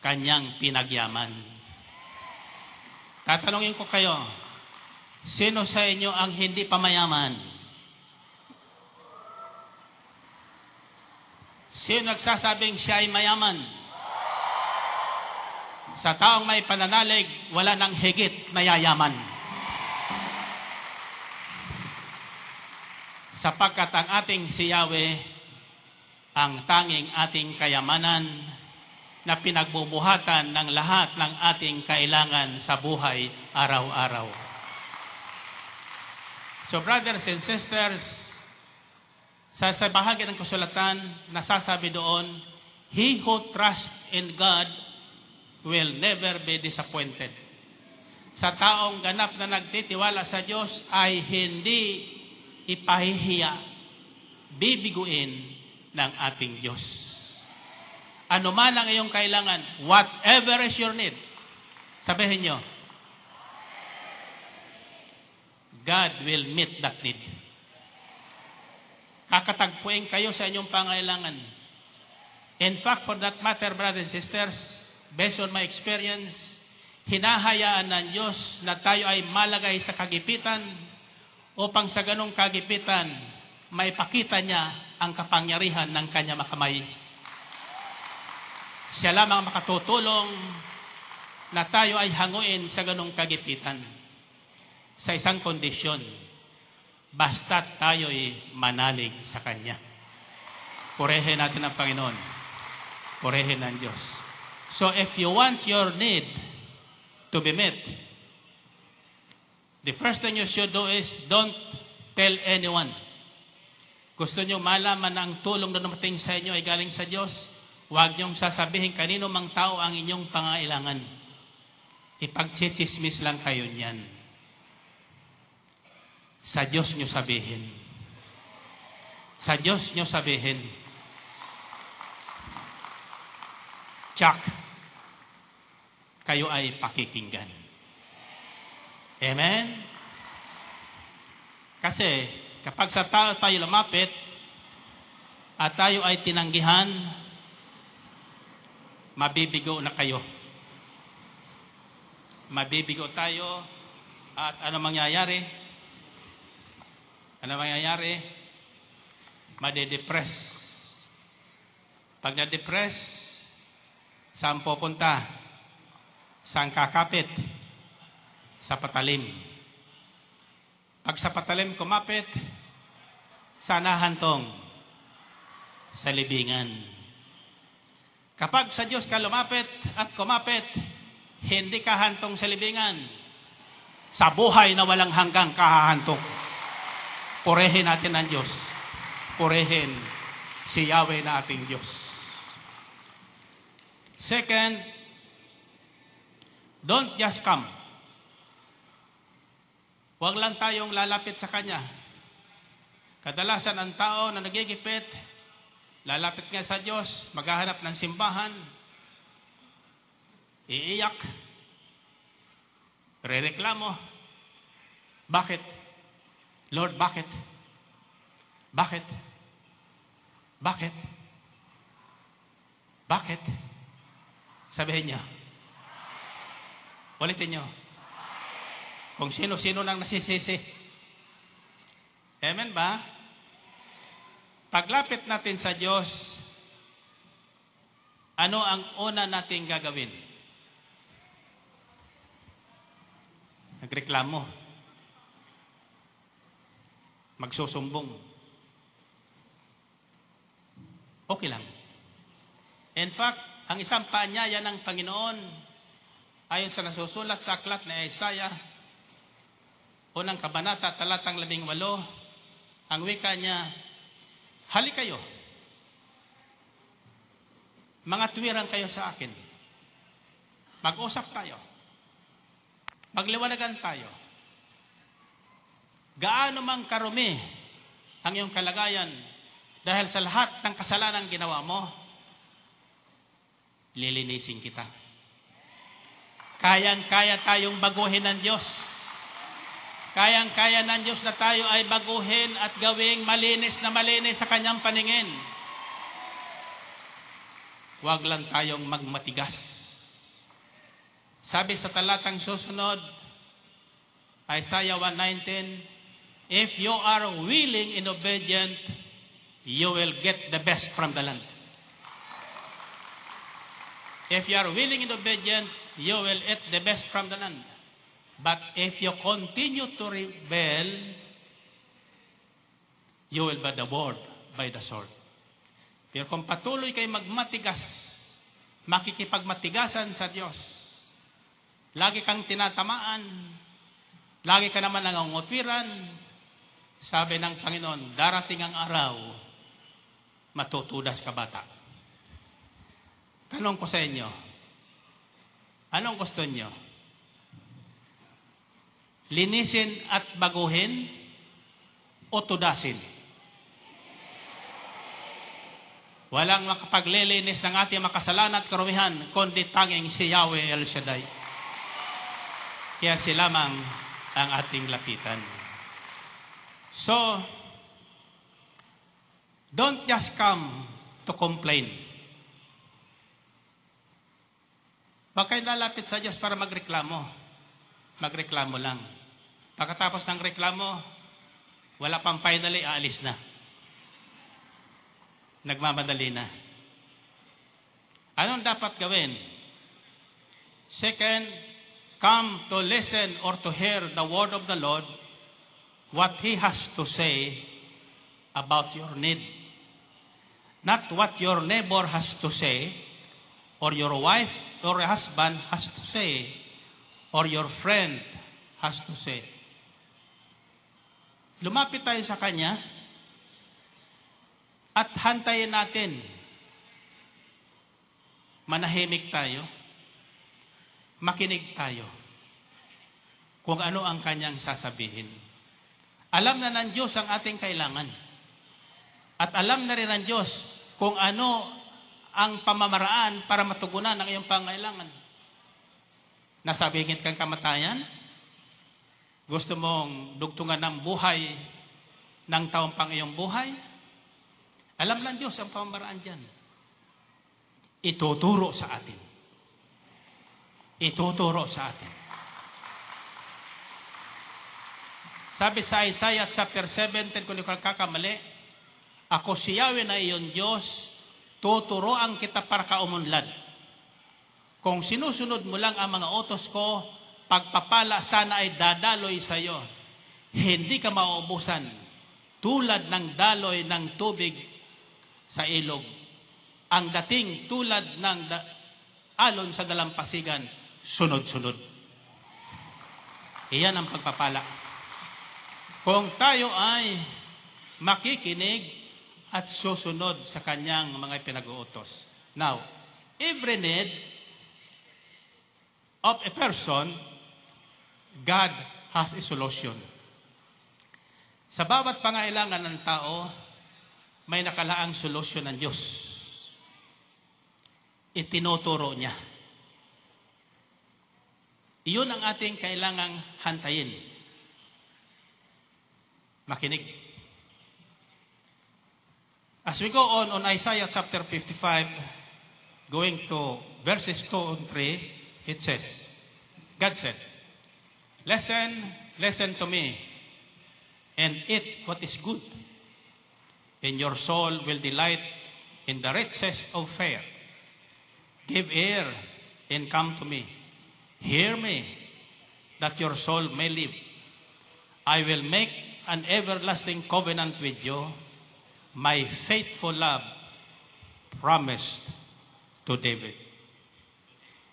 kanyang pinagyaman. Tatanungin ko kayo, sino sa inyo ang hindi pa mayaman? Sino nagsasabing siya ay mayaman? Sa taong may pananalig, wala nang higit na yayaman. Sapagkat ang ating si Yahweh, ang tanging ating kayamanan na pinagbubuhatan ng lahat ng ating kailangan sa buhay araw-araw. So brothers and sisters, sa bahagi ng kasulatan, nasasabi doon, he who trusts in God will never be disappointed. Sa taong ganap na nagtitiwala sa Diyos ay hindi ipahihiya, bibiguin ng ating Diyos. Ano man ang iyong kailangan, whatever is your need, sabihin nyo, God will meet that need. Kakatagpuin kayo sa inyong pangailangan. In fact, for that matter, brothers and sisters, based on my experience, hinahayaan ng Diyos na tayo ay malagay sa kagipitan upang sa ganong kagipitan, maipakita niya ang kapangyarihan ng kanya makamay. Siya lamang makatutulong na tayo ay hanguin sa ganong kagipitan. Sa isang kondisyon, basta tayo ay manalig sa Kanya. Purihin natin ang Panginoon. Purihin ng Diyos. So if you want your need to be met, the first thing you should do is don't tell anyone. Gusto nyo malaman na ang tulong na dumating sa inyo ay galing sa Diyos, huwag nyong sasabihin kanino mang tao ang inyong pangailangan. Ipagchichismis lang kayo niyan. Sa Diyos nyo sabihin. Sa Diyos nyo sabihin. Tsak, kayo ay pakikinggan. Amen? Kasi, kapag sa tao tayo lumapit, at tayo ay tinanggihan, mabibigo na kayo. Mabibigo tayo, at ano mangyayari? Ano mangyayari? Made-depress. Pag na-depress, saan pupunta? Saan kakapit? Sa patalim. Pag sa patalim kumapit, saan hahantong? Sa libingan. Kapag sa Diyos ka lumapit at kumapit, hindi ka hantong sa libingan. Sa buhay na walang hanggang kahahantong. Purihin natin ang Diyos. Purihin si Yahweh na ating Diyos. Second, don't just come. Huwag lang tayong lalapit sa Kanya. Kadalasan ang tao na nagigipit, lalapit nga sa Diyos, maghahanap ng simbahan, iiyak, rereklamo. Bakit? Lord, bakit? Bakit? Bakit? Bakit? Sabihin niyo. Ulitin niyo. Kung sino-sino nang nasisisi. Amen ba? Paglapit natin sa Diyos, ano ang una nating gagawin? Nagreklamo. Magsusumbong. Okay lang. In fact, ang isang paanyaya ng Panginoon, ayon sa nasusulat sa aklat ni Isaiah, unang kabanata, talatang 18, ang wika niya, halik kayo. mga tuwiran kayo sa akin. Mag-usap tayo. Magliwanagan tayo. Gaano mang karumi ang iyong kalagayan dahil sa lahat ng kasalanan ginawa mo, lilinisin kita. Kayang-kaya tayong baguhin ng Diyos. Kayang-kaya ng Diyos na tayo ay baguhin at gawing malinis na malinis sa Kanyang paningin. Huwag lang tayong magmatigas. Sabi sa talatang susunod, Isaiah 1:19, if you are willing and obedient, you will get the best from the land. If you are willing and obedient, you will eat the best from the land. But if you continue to rebel, you will be devoured by the sword. Pero kung patuloy kayo magmatigas, makikipagmatigasan sa Diyos, lagi kang tinatamaan, lagi ka naman nangungutwiran, sabi ng Panginoon, darating ang araw, matutudas ka bata. Tanong ko sa inyo, anong gusto nyo? Linisin at baguhin o tudasin? Walang makapaglilinis ng ating makasalanan at karumihan, kundi tanging si Yahweh El Shaddai. Kaya si lamang ang ating lapitan. So, don't just come to complain. Huwag kayo lalapit sa Diyos para magreklamo. Magreklamo lang. Pagkatapos ng reklamo, wala pang finally, aalis na. Nagmamadali na. Anong dapat gawin? Second, come to listen or to hear the word of the Lord, what He has to say about your need. Not what your neighbor has to say, or your wife or husband has to say, or your friend has to say. Lumapit tayo sa Kanya at hantayin natin. Manahimik tayo. Makinig tayo kung ano ang Kanyang sasabihin. Alam na ng Diyos ang ating kailangan. At alam na rin ng Diyos kung ano ang pamamaraan para matugunan ang iyong pangailangan. Nasa bingit kang kamatayan? Gusto mong dugtungan ng buhay ng taong pang iyong buhay? Alam ng Diyos ang pamamaraan dyan. Ituturo sa atin. Ituturo sa atin. Sabi sa Isaiah chapter 17, kung ikaw kakamali, ako si Yahweh na iyon Diyos, tuturoan kita para kaumunlad. Kung sinusunod mo lang ang mga utos ko, pagpapala sana ay dadaloy sa iyo. Hindi ka mauubusan, tulad ng daloy ng tubig sa ilog. Ang dating tulad ng alon sa dalampasigan, sunod-sunod. Iyan ang pagpapala. Kung tayo ay makikinig at susunod sa Kanyang mga pinag-uutos. Now, every need of a person, God has a solution. Sa bawat pangailangan ng tao, may nakalaang solusyon ng Diyos. Itinuturo niya. Iyon ang ating kailangang hantayin. Makinig. As we go on Isaiah chapter 55, going to verses 2 and 3, it says, God said, listen to me, and eat what is good, and your soul will delight in the richest of fare. Give ear and come to me. Hear me, that your soul may live. I will make an everlasting covenant with you, my faithful love promised to David.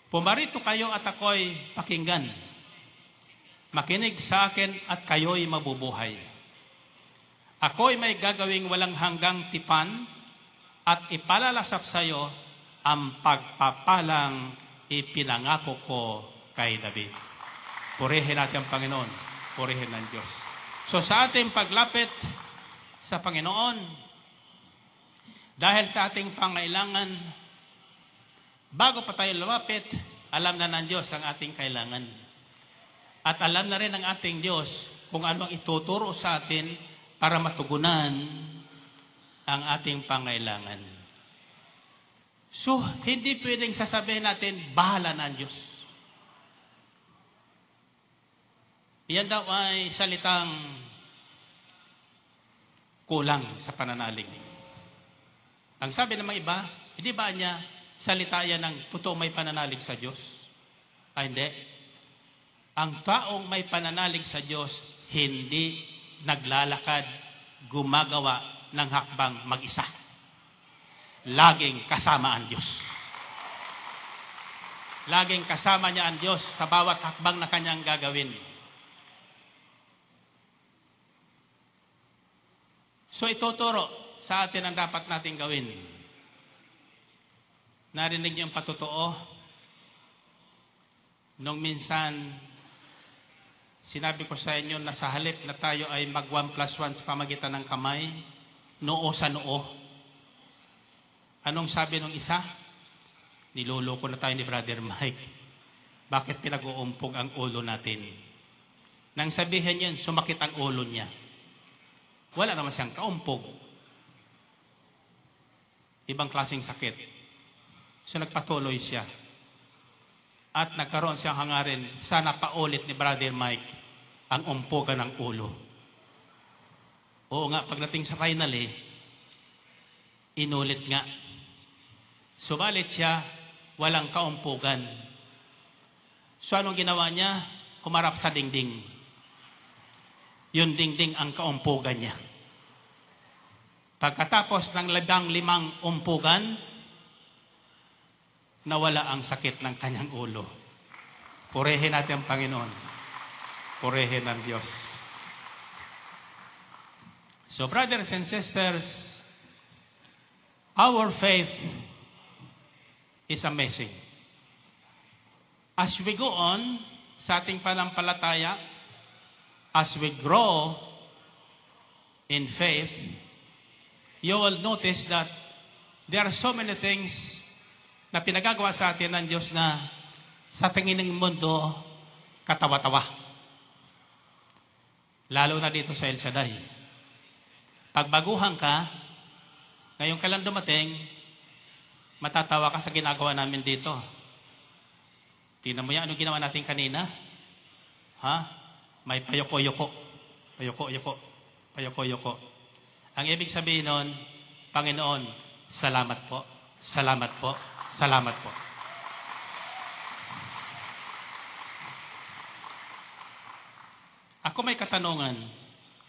Pumarito kayo at ako'y pakinggan. Makinig sa akin at kayo'y mabubuhay. Ako'y may gagawing walang hanggang tipan at ipalalasap sa iyo ang pagpapalang ipinangako ko kay David. Purihin natin ang Panginoon. Purihin ng Diyos. So sa ating paglapit sa Panginoon, dahil sa ating pangailangan, bago pa tayo lumapit, alam na ng Diyos ang ating kailangan. At alam na rin ng ating Diyos kung ano ang ituturo sa atin para matugunan ang ating pangailangan. So, hindi pwedeng sasabihin natin, bahala na ang Diyos. Yan daw ay salitang kulang sa pananalig. Ang sabi ng mga iba, hindi ba niya salita yan ng totoo may pananalig sa Diyos? Ay, hindi. Ang taong may pananalig sa Diyos, hindi naglalakad, gumagawa ng hakbang mag-isa. Laging kasama ang Diyos. Laging kasama niya ang Diyos sa bawat hakbang na kanyang gagawin. So ituturo sa atin ang dapat nating gawin. Narinig niyo ang patotoo? Nung minsan, sinabi ko sa inyo na sa halip na tayo ay mag 1+1 sa pamagitan ng kamay, noo sa noo. Anong sabi nung isa? Niloloko na tayo ni Brother Mike. Bakit pinag-uumpog ang ulo natin? Nang sabihin yun, sumakit ang ulo niya. Wala naman siyang kaumpog. Ibang klaseng sakit. So nagpatuloy siya. At nagkaroon siyang hangarin, sana paulit ni Brother Mike ang umpogan ng ulo. Oo nga, pagdating sa final inulit nga. Subalit siya, walang kaumpugan. So anong ginawa niya? Humarap sa dingding. Yung dingding ang kaumpugan niya. Pagkatapos ng 15 umpugan, nawala ang sakit ng kanyang ulo. Purihin natin ang Panginoon. Purihin ng Diyos. So brothers and sisters, our faith is amazing. As we go on sa ating panampalataya, as we grow in faith, you will notice that there are so many things na pinagagawa sa atin ng Diyos na sa tingin ng mundo, katawa-tawa. Lalo na dito sa El Shaddai. Pagbaguhan ka, ngayon ka lang dumating, matatawa ka sa ginagawa namin dito. Tingnan mo yan, anong ginawa natin kanina? Ha? May payoko-yoko. Payoko-yoko. Payoko-yoko. Ang ibig sabihin nun, Panginoon, salamat po. Salamat po. Salamat po. Ako may katanungan.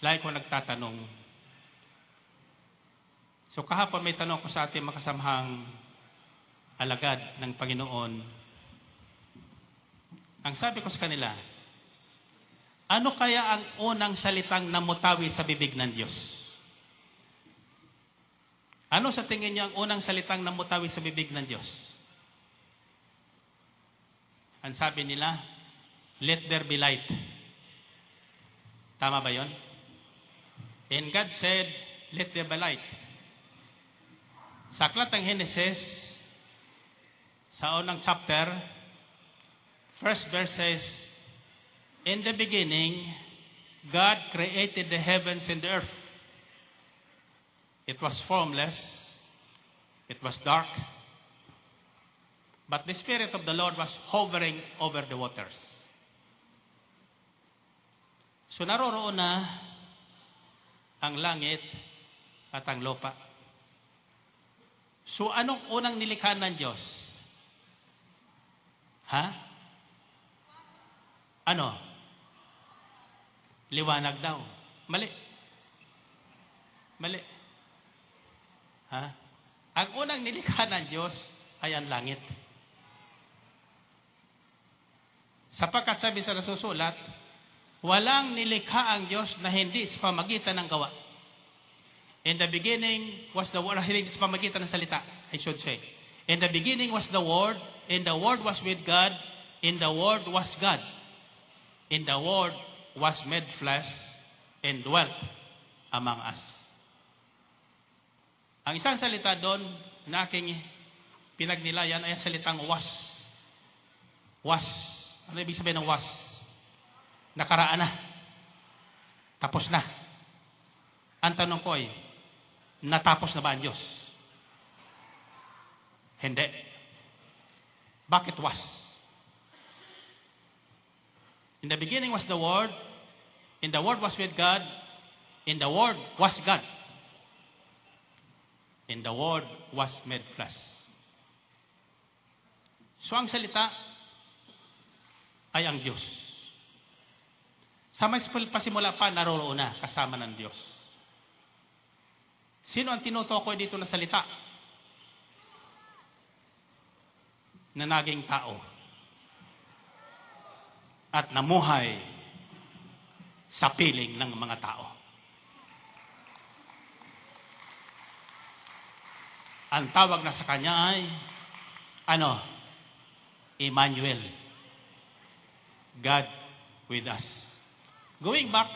Lagi ko nagtatanong. So kahapon may tanong ko sa ating makasamahang alagad ng Panginoon. Ang sabi ko sa kanila, ano kaya ang unang salitang namutawi sa bibig ng Diyos? Ano sa tingin niyo ang unang salitang namutawi sa bibig ng Diyos? Ang sabi nila, let there be light. Tama ba yon? And God said, let there be light. Sa aklat ng Genesis, sa unang chapter, first verse says, in the beginning, God created the heavens and the earth. It was formless. It was dark. But the Spirit of the Lord was hovering over the waters. So naroroon na ang langit at ang lupa. So anong unang nilikha ng Diyos? Ha? Ano? Liwanag daw. Mali. Mali. Ha? Ang unang nilikha ng Diyos ay ang langit. Sapagkat sabi sa nasusulat, walang nilikha ang Diyos na hindi sa pamagitan ng gawa. In the beginning was the Word, hindi sa pamagitan ng salita, I should say. In the beginning was the Word, and the Word was with God, and the Word was God. And the Word was made flesh and dwelt among us. Ang isang salita doon na aking pinagnilayan ay ang salitang was. Was. Ano ibig sabihin ng was? Nakaraan na. Tapos na. Ang tanong ko ay, natapos na ba ang Diyos? Hindi. Bakit was? In the beginning was the Word, and the Word was with God, and the Word was God. And the Word was made flesh. So ang salita ay ang Diyos. Sa may pasimula pa, naroroon na kasama ng Diyos. Sino ang tinutukoy dito na salita? Na naging tao. At namuhay sa piling ng mga tao. Ang tawag na sa kanya ay, Emmanuel. God with us. Going back,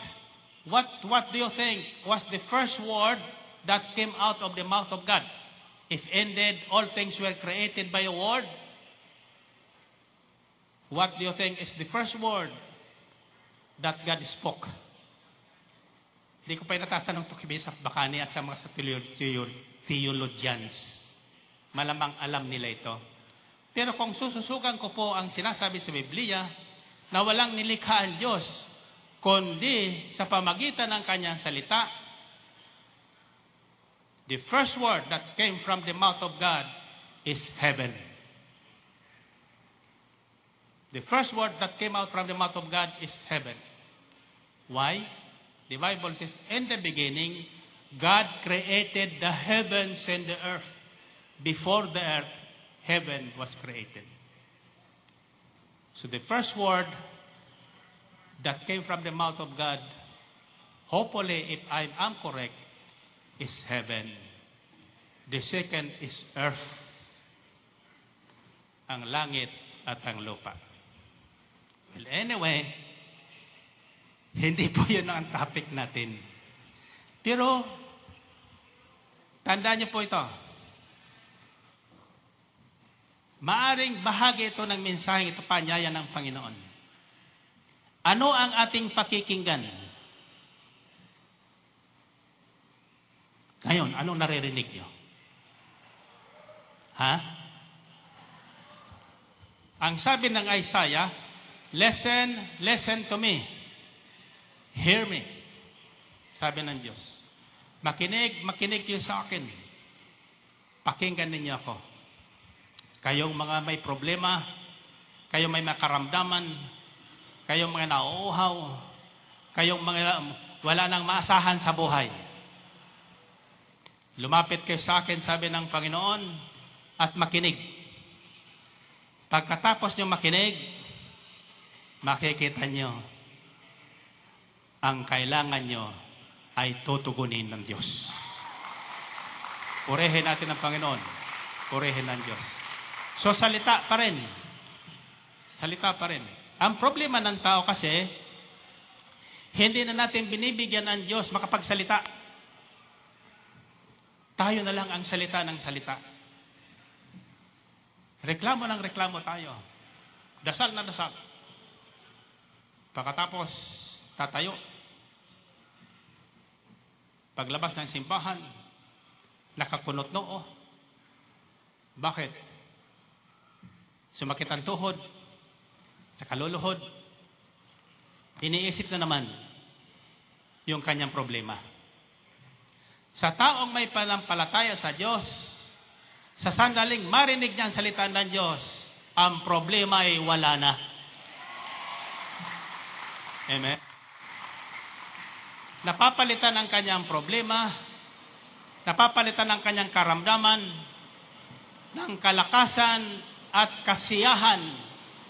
what do you think was the first word that came out of the mouth of God? If indeed all things were created by a word, what do you think is the first word that God spoke? Hindi ko pa natatanong to kibisa Bakani at sa mga sa theologians. Malamang alam nila ito. Pero kung sususugan ko po ang sinasabi sa Biblia na walang nilikha ang Diyos, kundi sa pamagitan ng kanyang salita, the first word that came from the mouth of God is heaven. The first word that came out from the mouth of God is heaven. Why? The Bible says, in the beginning, God created the heavens and the earth. Before the earth, heaven was created. So the first word that came from the mouth of God, hopefully, if I am correct, is heaven. The second is earth. Ang langit at ang lupa. Well, anyway, hindi po yun ang topic natin. Pero, tandaan niyo po ito. Maaring bahagi ito ng mensaheng ito, panyaya ng Panginoon. Ano ang ating pakikinggan? Ngayon, anong naririnig niyo? Ha? Ang sabi ng Isaiah, listen to me. Hear me. Sabi ng Diyos. Makinig kayo sa akin. Pakinggan ninyo ako. Kayong mga may problema, kayong may makaramdaman, kayong mga nauuhaw, kayong mga wala nang maasahan sa buhay. Lumapit kayo sa akin, sabi ng Panginoon, at makinig. Pagkatapos nyo makinig, makikita nyo, ang kailangan nyo ay tutugunin ng Diyos. Purihin natin ang Panginoon. Purihin ng Diyos. So, salita pa rin. Salita pa rin. Ang problema ng tao kasi, hindi na natin binibigyan ng Diyos makapagsalita. Tayo na lang ang salita ng salita. Reklamo ng reklamo tayo. Dasal na dasal. Pagkatapos, tatayo. Paglabas ng simbahan, nakakunot noo. Bakit? Sumakit ang tuhod, sa kaluluhod, iniisip na naman yung kanyang problema. Sa taong may panampalataya sa Diyos, sa sandaling marinig niya ang salita ng Diyos, ang problema ay wala na. Amen. Napapalitan ang kanyang problema, napapalitan ang kanyang karamdaman, ng kalakasan at kasiyahan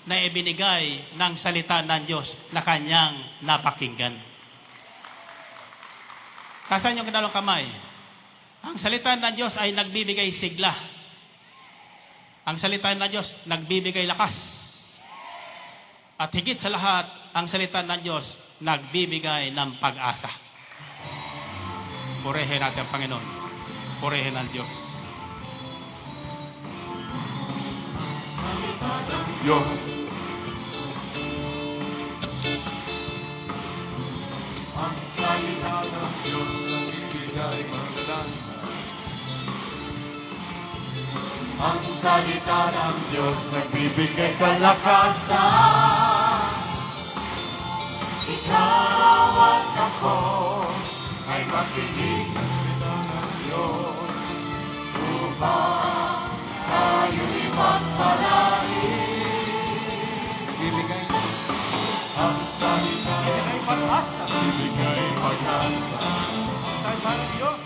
na ibinigay ng salita ng Diyos na kanyang napakinggan. Tasan yung dalawang kamay. Ang salita ng Diyos ay nagbibigay sigla. Ang salita ng Diyos, nagbibigay lakas. At higit sa lahat, ang salita ng Diyos, nagbibigay ng pag-asa. Purihin natin ang Panginoon. Purihin ang Diyos. Diyos. Ang salita ng Diyos ang ibigay magdala. Ang salita ng Diyos nagbibigay kalakasan. Ikaw at ako ay makinig ng salita ng Diyos upang tayo'y magpalain. Nagbibigay ang salita, ibigay pag-asa. Ibigay pag-asa. Ang salita ng Diyos.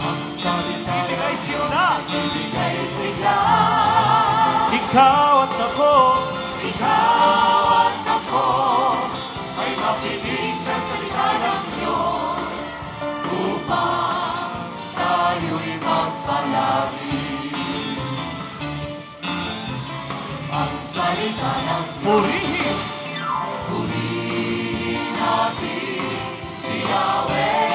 Ang salita ibigay sigla. Ibigay sigla. Ikaw at ako. Ikaw at ako ay makinig ng salita ng Diyos upang tayo'y magpalagi. Ang salita ng Diyos. Purihin natin si Yahweh.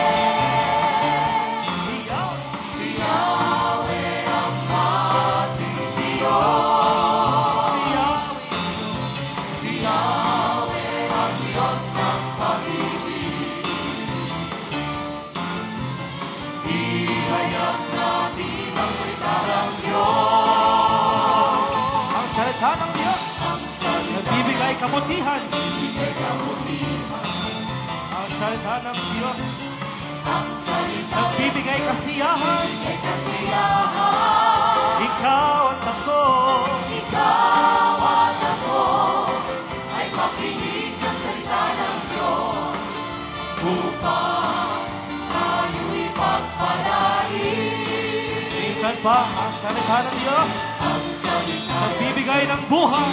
Salita ng Diyos, nagbibigay kabutihan. Ang salita ng Diyos, nagbibigay kasiyahan. Ikaw at ako ay makinig ng salita ng Diyos upang tayo'y pagpalain. Minsan pa, ang salita ng Diyos nagbibigay ng buhay.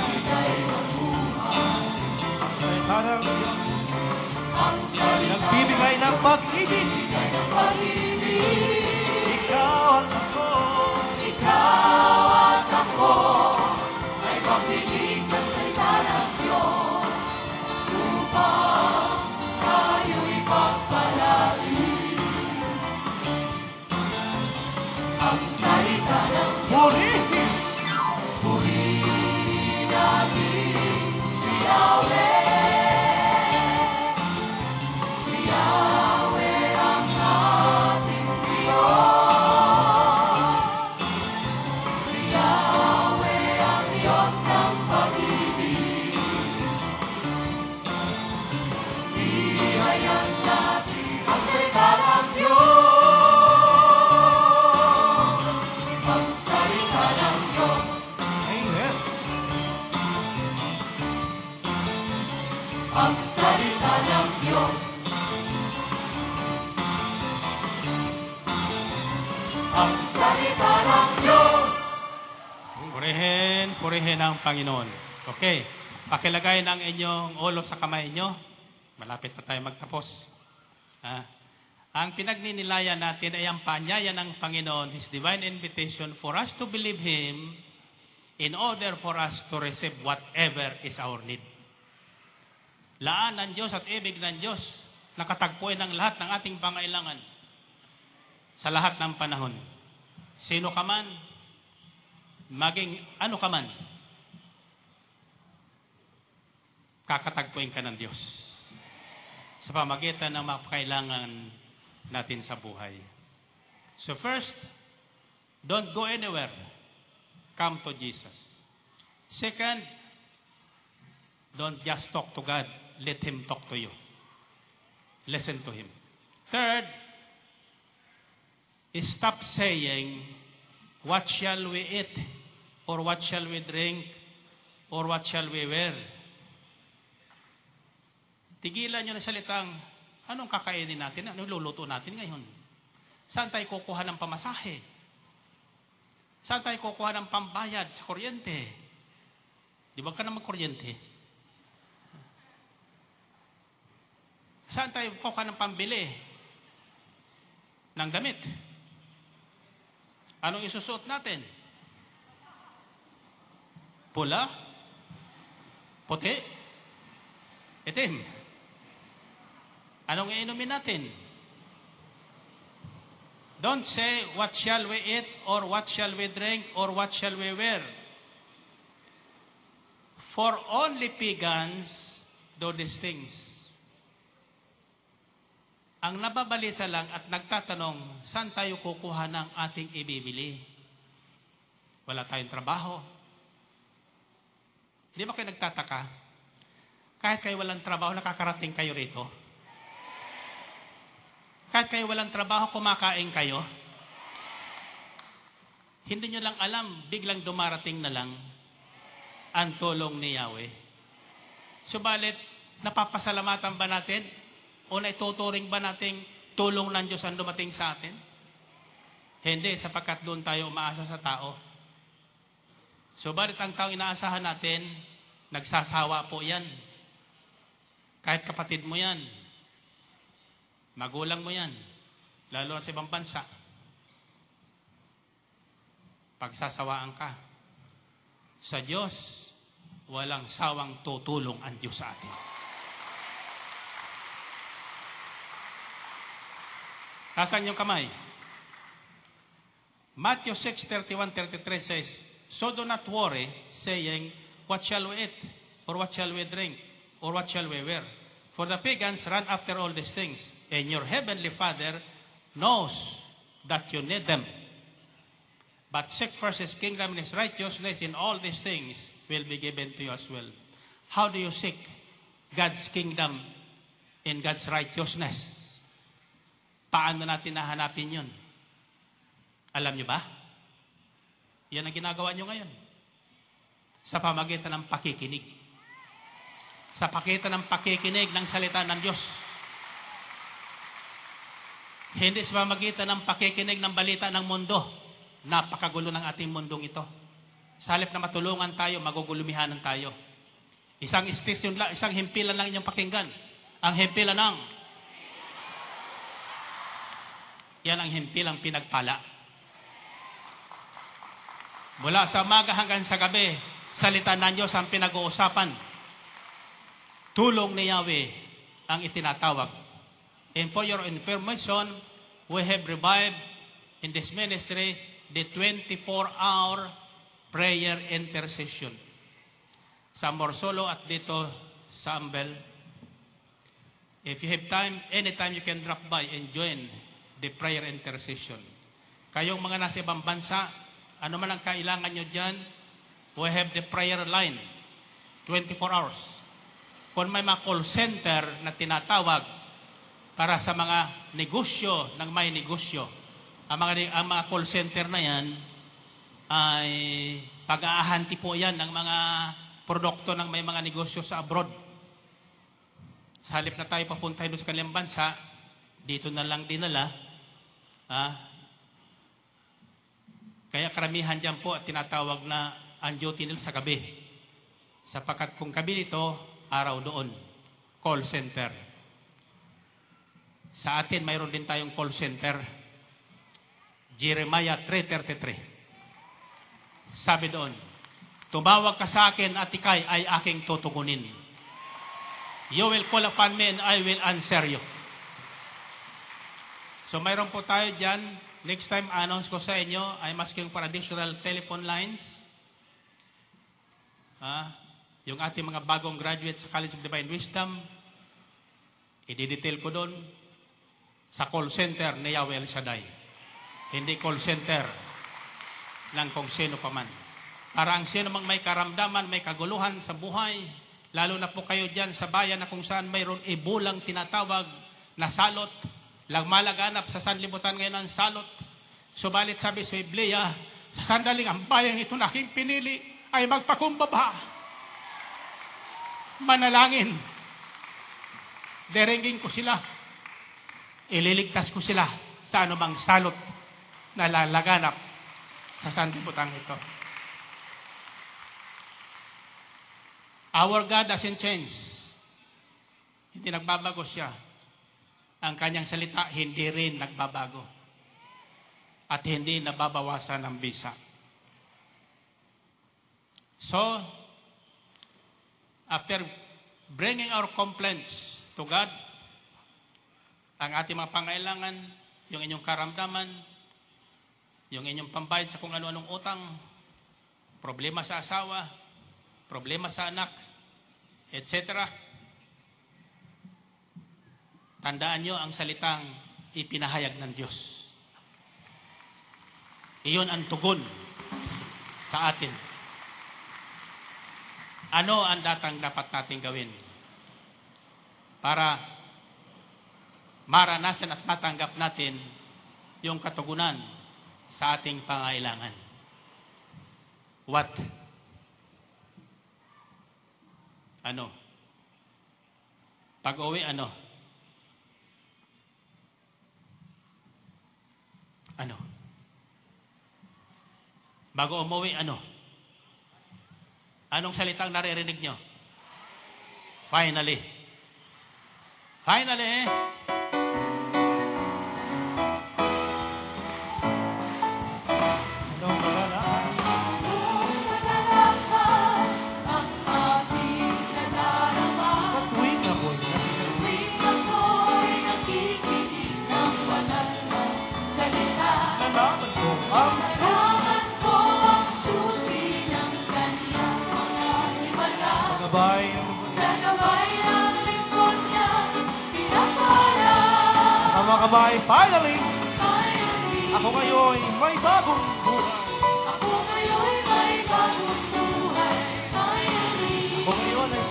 Ang salita ng Diyos nagbibigay ng pag-ibig. Ikaw at ako ay makinig ng salita ng Diyos upang tayo'y pagpalain. Ang salita ng Diyos. Purihin natin si Yahweh. Si Yahweh ang ating Diyos. Si Yahweh ang Diyos ng pag-ibig. Ihayan natin ang salita ng Diyos. Ang salita ng Diyos. Ang salita ng Diyos. Ang salita ng Diyos. Purihin ang Panginoon. Okay, pakilagay ng inyong ulo sa kamay nyo. Malapit na tayo magtapos. Ang pinagninilayan natin ay ang panyaya ng Panginoon, His divine invitation for us to believe Him in order for us to receive whatever is our need. Laan ng Diyos at ibig ng Diyos nakatagpuin ang lahat ng ating pangailangan sa lahat ng panahon. Sino ka man, maging ano ka man, kakatagpuin ka ng Diyos sa pamagitan ng mga kailangan natin sa buhay. So first, don't go anywhere. Come to Jesus. Second, don't just talk to God. Let Him talk to you. Listen to Him. Third, stop saying, what shall we eat? Or what shall we drink? Or what shall we wear? Tigilan nyo na salitang, anong kakainin natin? Anong luluto natin ngayon? Saan tayo kukuha ng pamasahe? Saan tayo kukuha ng pambayad sa kuryente? Di ba ka na magkuryente? Saan tayo kukuha ng pambili ng damit? Anong isusuot natin? pula, puti, itim. Anong iinumin natin? Don't say, what shall we eat, or what shall we drink, or what shall we wear? For only pagans do these things. Ang nababalisa lang at nagtatanong, saan tayo kukuha ng ating ibibili? Wala tayong trabaho. Hindi ba kayo nagtataka? Kahit kayo walang trabaho, nakakarating kayo rito. Kahit kayo walang trabaho, kumakain kayo. Hindi nyo lang alam, biglang dumarating na lang ang tulong ni Yahweh. Subalit, napapasalamatan ba natin? O naituturing ba nating tulong ng Diyos ang dumating sa atin? Hindi, sapagkat doon tayo umaasa sa tao. Subalit ang taong inaasahan natin, nagsasawa po yan. Kahit kapatid mo yan, magulang mo yan, lalo na sa ibang bansa. Pagsasawaan ka. Sa Diyos, walang sawang tutulong ang Diyos sa atin. Tasan yung kamay. Matthew 6:31-33 says, so do not worry, saying, what shall we eat? Or what shall we drink? Or what shall we wear? For the pagans run after all these things, and your heavenly Father knows that you need them. But seek first His kingdom and His righteousness, in all these things will be given to you as well. How do you seek God's kingdom and God's righteousness? Paano natin nahanapin yun? Alam nyo ba? Yan ang ginagawa nyo ngayon. Sa pamagitan ng pakikinig. Sa pagitan ng pakikinig ng salita ng Diyos. Hindi sa pamagitan ng pakikinig ng balita ng mundo. Napakagulo ng ating mundong ito. Sa halip na matulungan tayo, magugulumihanan tayo. Isang istasyon lang, isang himpilan lang inyong pakinggan. Ang himpilan ng yan ang himpilang pinagpala. Mula sa umaga hanggang sa gabi, salita ng Diyos ang pinag-uusapan. Tulong ni Yahweh ang itinatawag. And for your information, we have revived in this ministry the 24-hour prayer intercession. Sa Morsolo at dito sa Ambel. If you have time, anytime you can drop by and join the prayer intercession. Kayong mga nasa ibang bansa, ano man ang kailangan nyo dyan, we have the prayer line, 24 hours. Kung may mga call center na tinatawag para sa mga negosyo ng may negosyo, ang mga call center na yan ay pag-aahanti po yan ng mga produkto ng may mga negosyo sa abroad. Sa halip na tayo papuntahin doon sa kanilang bansa, dito na lang dinala. Kaya karamihan dyan po at tinatawag na ang duty nila sa gabi. Sapagkat kung gabi dito, araw doon. Call center. Sa atin, mayroon din tayong call center. Jeremiah 3:33. Sabi doon, tumawag ka sa akin at ikay ay aking tutugunin. You will call upon me and I will answer you. So mayroon po tayo dyan. Next time, announce ko sa inyo, I'm asking for additional telephone lines. Yung ating mga bagong graduates sa College of Divine Wisdom, i-detail ko doon sa call center ni Yahweh El Shaddai. Hindi call center ng kung sino pa man. Para ang sino mang may karamdaman, may kaguluhan sa buhay, lalo na po kayo dyan sa bayan na kung saan mayroon ibulang tinatawag na salot, lagmalaganap sa sanlibutan ngayon ang salot. Subalit sabi sa Biblia, sa sandaling ang bayang ito na aking pinili ay magpakumbaba. Manalangin. Derengin ko sila. Ililigtas ko sila sa anumang salot na lalaganap sa sanlibutan ito. Our God doesn't change. Hindi nagbabago siya. Ang kanyang salita, hindi rin nagbabago. At hindi nababawasan ng bisa. So, after bringing our complaints to God, ang ating mga pangailangan, yung inyong karamdaman, yung inyong pambayad sa kung ano-anong utang, problema sa asawa, problema sa anak, etc. Tandaan nyo ang salitang ipinahayag ng Diyos. Iyon ang tugon sa atin. Ano ang datang dapat natin gawin para maranasan at matanggap natin yung katugunan sa ating pangailangan? What? Ano? Pag-uwi, ano? Ano? Bago umuwi, ano? Anong salitang naririnig nyo? Finally. Finally, Anong malalakad? Malalapan ang aking nadarama. Sa tuwing ako'y Tuwing ako'y nakikinig ng banal na salita, nalaman ko ang nalaman ko ang susi ng kaniyang mga himala. sa gabay ng Sa gabay ng lingkod niya, pinapala. sama kamay. Finally, Finally, ako ngayon may bagong buhay. ako ngayon may bagong buhay. Finally, Ako ngayon ay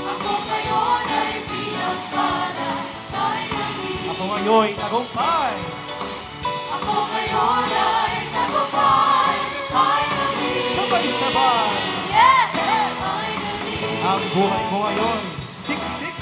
ako ngayon ay pinagpala. Finally, ako ngayon tagumpay. ako ngayon ay tagumpay. Finally, Sabay-sabay yes, finally, ang buhay ko ngayon. Siksik,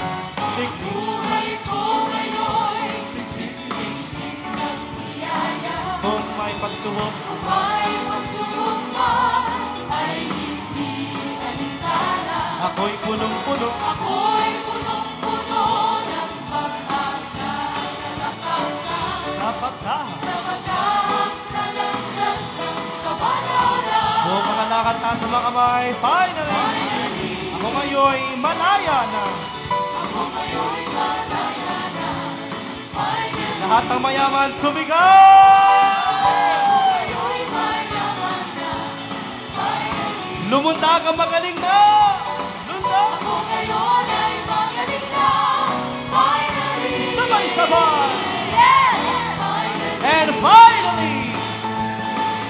tingling. buhay ko ngayon siksik-tingting ng biyaya. Kung may pagsubok, Kung may pagsubok man ay hindi alintana. ako'y punong-puno. Ako'y punong-puno ng pag-asa at kalakasan. Sa pagdahas, Sa pagdahap sa landas ng kabanalan. kung makalakad ka sa mga kamay. Finally, ako ngayon malaya na. Ako ngayon malaya na. Finally, Lahat ng mayaman sumigaw! ako ngayon mayaman na. Finally, Lumundag ang magaling na! Lundag! ako ngayon ay magaling na. Finally, Sabay-sabay! yes, finally, And finally,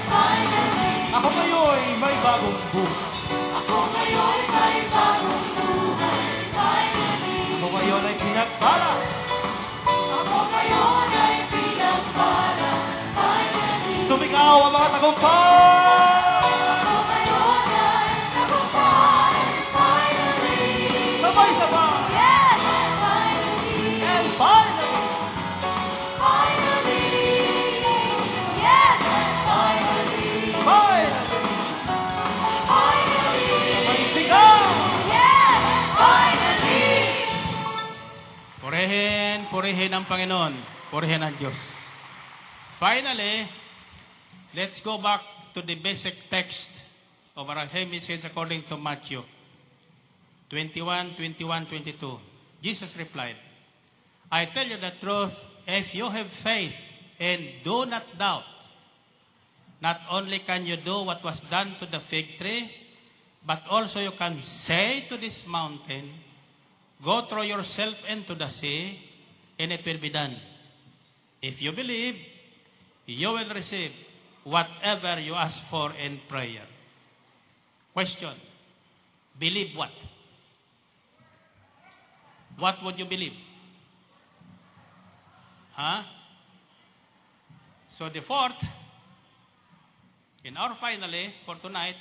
finally, ako ngayon may bagong buhay. ako ngayon may bagong buhay. Finally, Ako ngayon ay pinagpala. ako ngayon ay pinagpala. Finally, Sumigaw ang mga tagumpay! ako ngayon ay tagumpay. Finally, Sabay-sabay! yes, finally, And finally, finally, yes, finally, finally, finally, sabay sigaw! yes, finally. purihin ang Panginoon, purihin ang Diyos. Finally, let's go back to the basic text of our message according to Matthew 21:22. Jesus replied, I tell you the truth, if you have faith and do not doubt, not only can you do what was done to the fig tree, but also you can say to this mountain, go throw yourself into the sea, and it will be done. If you believe, you will receive whatever you ask for in prayer. Question, believe what? What would you believe? Huh? So the fourth, in our finally for tonight,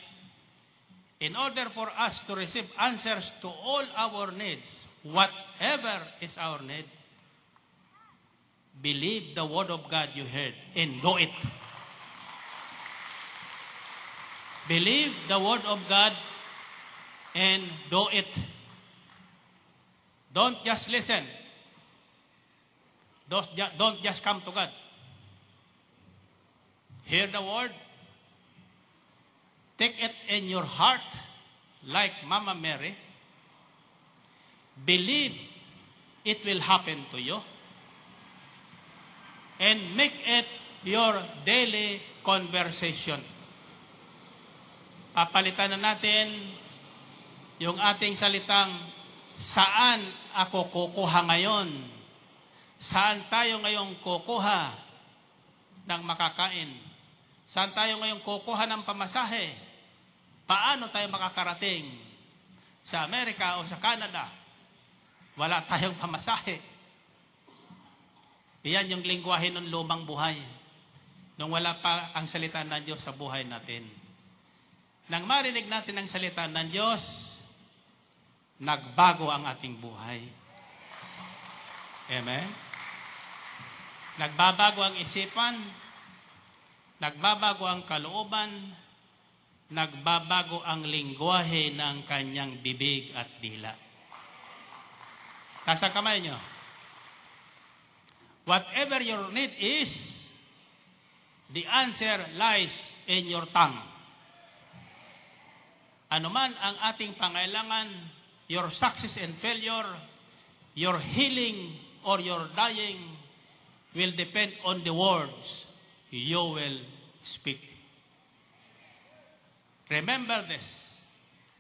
in order for us to receive answers to all our needs, whatever is our need, believe the word of God you heard and do it. Believe the word of God and do it. Don't just listen. Don't just come to God. Hear the word, take it in your heart like Mama Mary. Believe it will happen to you. And make it your daily conversation. Papalitan na natin yung ating salitang, saan ako kukuha ngayon? Saan tayo ngayong kukuha ng makakain? Saan tayo ngayong kukuha ng pamasahe? Paano tayo makakarating? Sa Amerika o sa Canada, wala tayong pamasahe. Iyan yung lingwahe ng lumang buhay. Nung wala pa ang salita ng Diyos sa buhay natin. Nang marinig natin ang salita ng Diyos, nagbago ang ating buhay. Amen? Nagbabago ang isipan, nagbabago ang kalooban, nagbabago ang lingwahe ng kanyang bibig at dila. Taas ang kamay nyo. Whatever your need is, the answer lies in your tongue. Ano man ang ating pangailangan, your success and failure, your healing or your dying, will depend on the words you will speak. Remember this.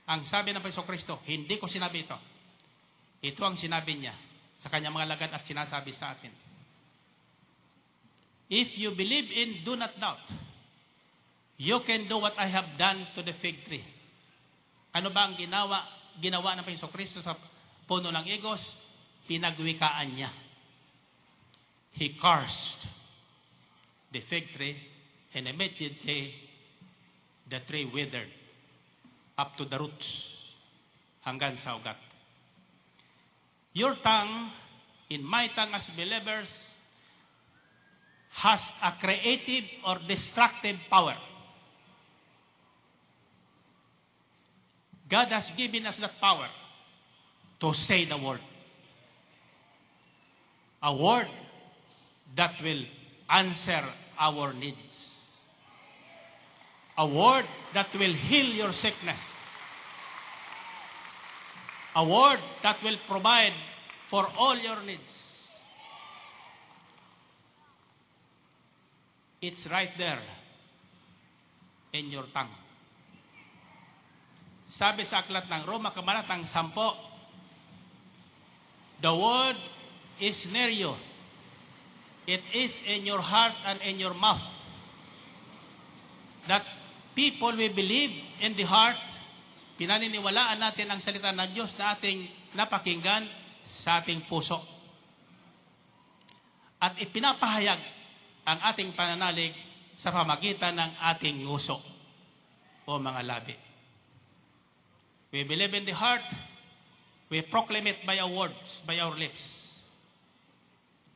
Ang sabi ng Jesucristo, hindi ko sinabi ito. Ito ang sinabi niya sa kanyang mga lagad at sinasabi sa atin. If you believe in, do not doubt. You can do what I have done to the fig tree. Ano ba ang ginawa ng Jesucristo sa puno ng igos? Pinagwikaan niya. He cursed the fig tree and immediately the tree withered up to the roots hanggang sa ugat. Your tongue, in my tongue as believers, has a creative or destructive power. God has given us that power to say the word. A word that will answer our needs. A word that will heal your sickness. A word that will provide for all your needs. It's right there in your tongue. Sabi sa aklat ng Roma, Kabanatang 10, the word is near you. It is in your heart and in your mouth. That people will believe in the heart. Pinaniniwalaan natin ang salita ng Diyos na ating napakinggan sa ating puso. At ipinapahayag ang ating pananalig sa pamagitan ng ating nguso o mga labi. We believe in the heart, we proclaim it by our words, by our lips.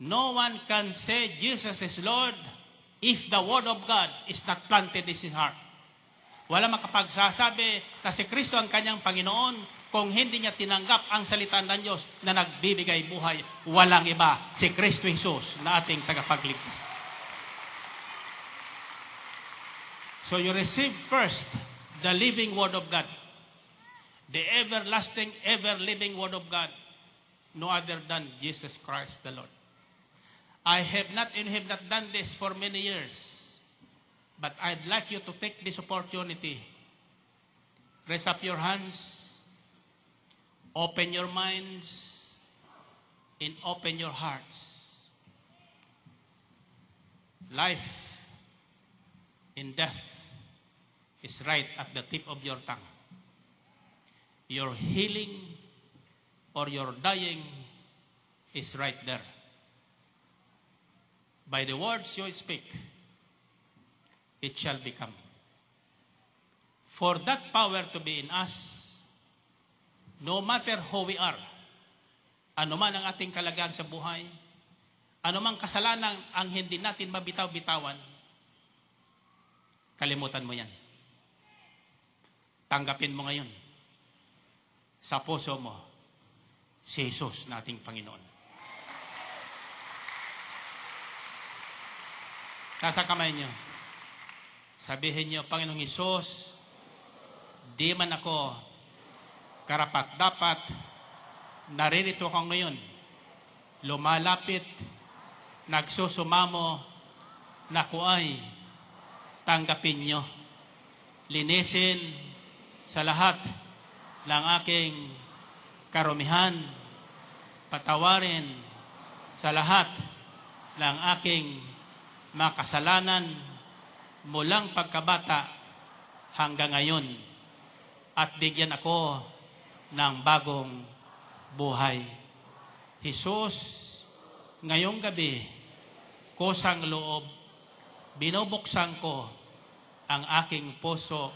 No one can say Jesus is Lord if the word of God is not planted in his heart. Wala makapagsasabi na si Kristo ang kanyang Panginoon kung hindi niya tinanggap ang salita ng Diyos na nagbibigay buhay. Walang iba, si Kristo Jesus na ating tagapagligtas. So you receive first the living word of God. The everlasting, ever-living word of God. No other than Jesus Christ the Lord. I have not done this for many years. But I'd like you to take this opportunity. Raise up your hands. Open your minds. And open your hearts. Life and death is right at the tip of your tongue. Your healing or your dying is right there. By the words you speak, it shall become. For that power to be in us, no matter who we are, ano man ang ating kalagayan sa buhay, ano mang kasalanan ang hindi natin mabitaw-bitawan, kalimutan mo yan. Tanggapin mo ngayon sa puso mo si Jesus na ating Panginoon. Nasa kamay niyo. Sabihin niyo, Panginoong Hesus, di man ako karapat-dapat, naririto ako ngayon. Lumalapit, nagsusumamo, na ko ay tanggapin nyo. Linisin sa lahat ng aking karumihan, patawarin sa lahat ng aking mga kasalanan mulang pagkabata hanggang ngayon at bigyan ako ng bagong buhay. Jesus, ngayong gabi, kusang loob, binubuksan ko ang aking puso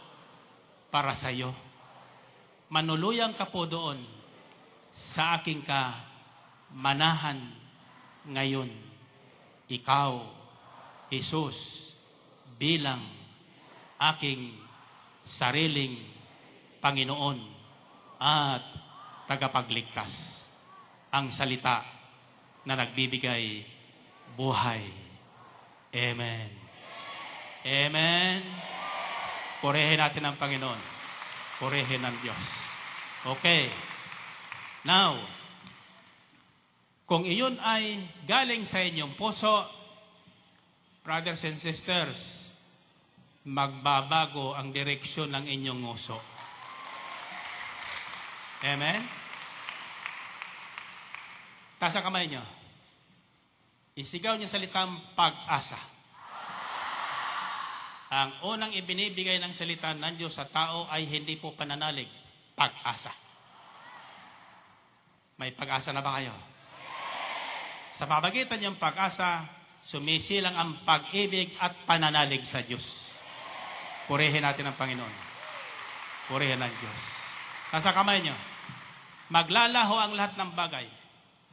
para sa iyo. Manuluyang ka po doon sa aking kamanahan ngayon. Ikaw, Jesus, bilang aking sariling Panginoon at tagapagligtas. Ang salita na nagbibigay buhay. Amen. Amen. Purihin natin ang Panginoon. Purihin ang Diyos. Okay. Now, kung iyon ay galing sa inyong puso, brothers and sisters, magbabago ang direksyon ng inyong nguso. Amen? Taas ang kamay nyo. Isigaw niyo salitang pag-asa. Ang unang ibinibigay ng salita ng Diyos sa tao ay hindi po pananalig, pag-asa. May pag-asa na ba kayo? Sa pamagitan ng pag-asa, sumisilang ang pag-ibig at pananalig sa Diyos. Purihin natin ang Panginoon. Purihin ang Diyos. Sa kamay nyo, maglalaho ang lahat ng bagay.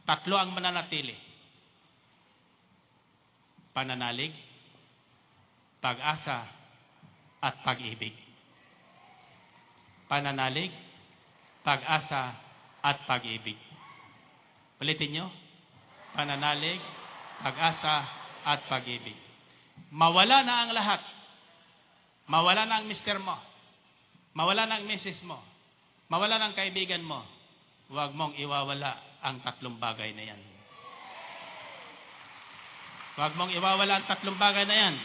Tatlo ang mananatili. Pananalig, pag-asa, at pag-ibig. Pananalig, pag-asa, at pag-ibig. Ulitin nyo. Pananalig, pag-asa, at pag-ibig. Mawala na ang lahat. Mawala na ang mister mo. Mawala na ang misis mo. Mawala na ang kaibigan mo. Huwag mong iwawala ang tatlong bagay na yan. Huwag mong iwawala ang tatlong bagay na yan.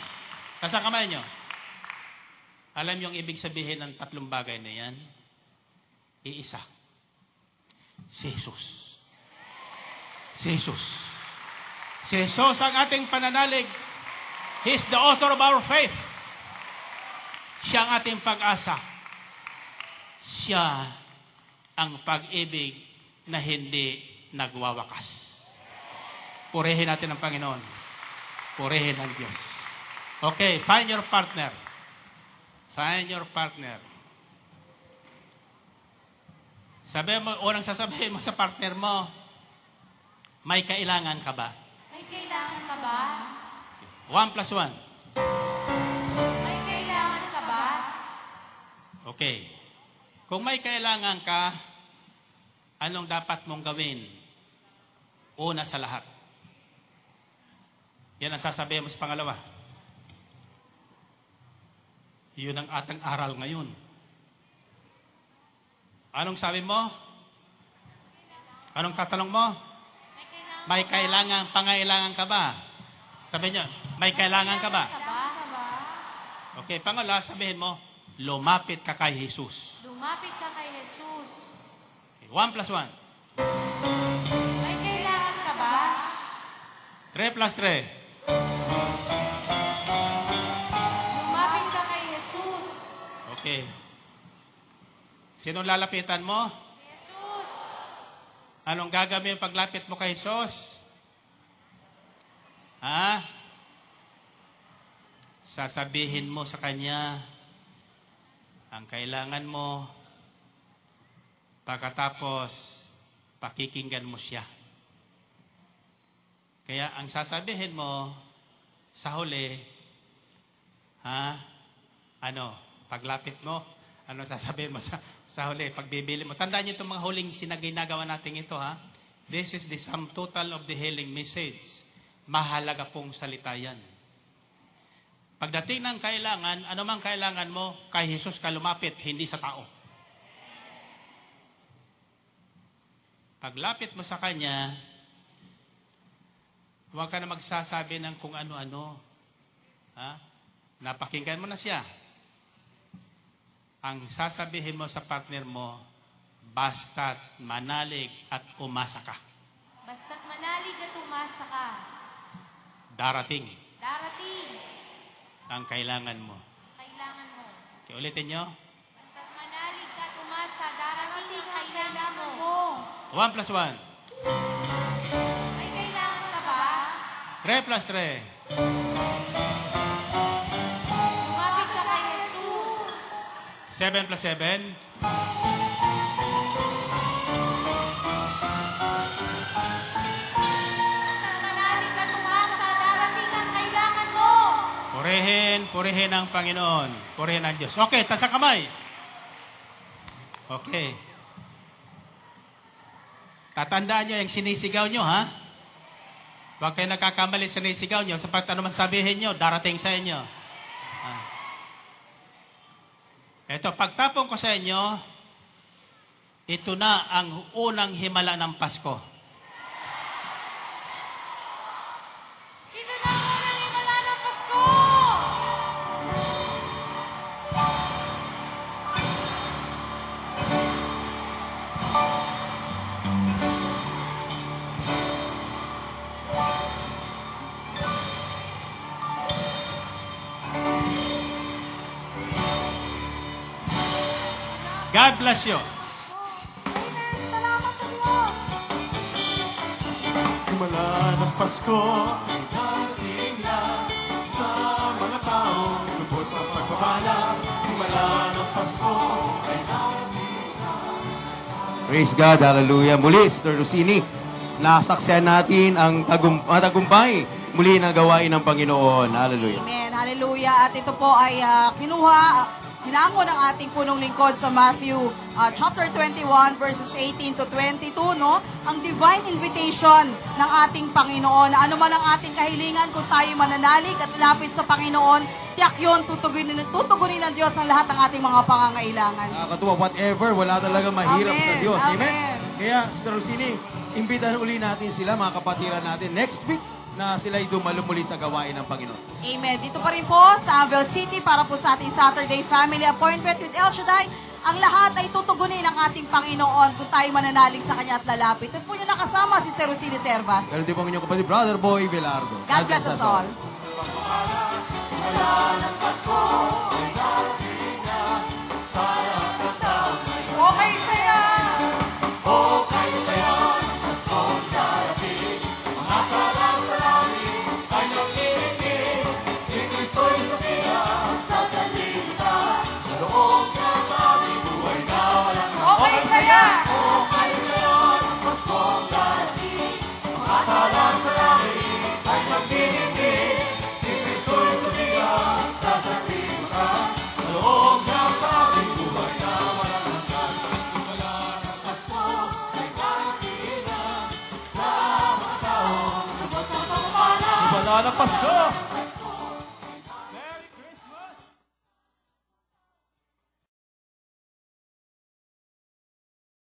Nasa kamay nyo. Alam yung ibig sabihin ng tatlong bagay na yan? Iisa. Si Jesus. Si Jesus. Si Jesus ang ating pananalig. He is the author of our faith. Siya ang ating pag-asa. Siya ang pag-ibig na hindi nagwawakas. Purihin natin ang Panginoon. Purihin ang Diyos. Okay, find your partner. Find your partner. Sabihin mo, unang sasabihin mo sa partner mo, may kailangan ka ba? May kailangan ka ba? 1 plus 1. May kailangan ka ba? Okay. Kung may kailangan ka, anong dapat mong gawin? Una sa lahat. Yan ang sasabihin mo sa pangalawa. Yun ang ating aral ngayon. Anong sabi mo? Anong tatanong mo? May kailangan, pangailangan ka ba? Sabi niyo, may kailangan ka ba? Okay, pangalawa, sabihin mo, lumapit ka kay Jesus. Lumapit ka kay Jesus. Okay, 1 plus 1. May kailangan ka ba? 3 plus 3. Lumapit ka kay Jesus. Okay. Sinong lalapitan mo? Jesus. Anong gagawin paglapit mo kay Jesus? Ha? Sasabihin mo sa Kanya ang kailangan mo. Pagkatapos, pakikinggan mo siya. Kaya ang sasabihin mo sa huli, paglapit mo, ano sasabihin mo sa huli, pagbibili mo. Tandaan niyo itong mga huling ginagawa natin ito, ha? This is the sum total of the healing message. Mahalaga pong salita yan. Pagdating ng kailangan, anumang kailangan mo, kay Jesus ka lumapit, hindi sa tao. Paglapit mo sa Kanya, huwag ka na magsasabi ng kung ano-ano. Ha? Napakinggan mo na siya. Ang sasabihin mo sa partner mo, basta't manalig at umasa ka. Basta't manalig at umasa ka. Darating Darating. ang kailangan mo. Kailangan mo. Okay, ulitin nyo. Basta't manalig ka at umasa, darating ang kailangan mo. 1 plus 1. May kailangan ka ba? 3 plus 3. Lumapit ka kay Jesus. 7 plus 7. Basta't manalig ka at umasa, darating ang kailangan mo. Purihin ang Panginoon. Purihin ang Diyos. Okay, taas ang kamay. Okay. Tatandaan nyo yung sinisigaw nyo, ha? Huwag kayo nakakamali sa sinisigaw nyo. Sapat ano man sabihin nyo, darating sa inyo. Ito, pagtapon ko sa inyo, ito na ang unang himala ng Pasko. Ito na ang unang himala ng Pasko. God bless you. Amen. Salamat sa Diyos. Himala ng Pasko ay darating na sa mga tao. Lubos ang pagpapala. Himala ng Pasko ay darating na. Praise God, hallelujah. Muli, Sister Rosini, nasaksihan natin ang tagumpay muli ng gawain ng Panginoon. Hallelujah. Amen. Hallelujah. At ito po ay hinango ng ating punong lingkod sa Matthew chapter 21 verses 18 to 22, no? Ang divine invitation ng ating Panginoon na ano man ang ating kahilingan, kung tayo mananalig at lapit sa Panginoon, tiyak yun, tutugunin ng Diyos ang lahat ng ating mga pangangailangan. Nakakatuwa, whatever, wala talaga mahirap Amen. sa Diyos. Amen. Amen. Kaya, Sister Rosini, imbitahan uli natin sila, mga kapatiran natin, next week na sila'y dumalo muli sa gawain ng Panginoon. Amen. Dito pa rin po sa Anvil City para po sa ating Saturday Family Appointment with El Shaddai. Ang lahat ay tutugunin ng ating Panginoon kung tayo mananalig sa Kanya at lalapit. Ito po yung nakasama, Sister Rosini Servas. Ganun din po ang inyong kapatid, Brother Boy Velardo. God bless us all. Himala ng Pasko ay darating na sa lahat ng tao. Okay, saya! O kay saya ng Paskong darating. Mga tala sa langit ay nakikinig. Si Kristo'y sumiyak sa sanlibutan. Loob niya sa aming buhay na walang Okay, saya! O kay saya ng Paskong darating. Mga tala sa langit ay nakikinig. Si Kristo'y sumiyak sa sanlibutan. Loob niya sa aming buhay na walang hanggan. Himala ng Pasko ay darating na sa mga tao. Lubos ang pagpapala. Himala ng Pasko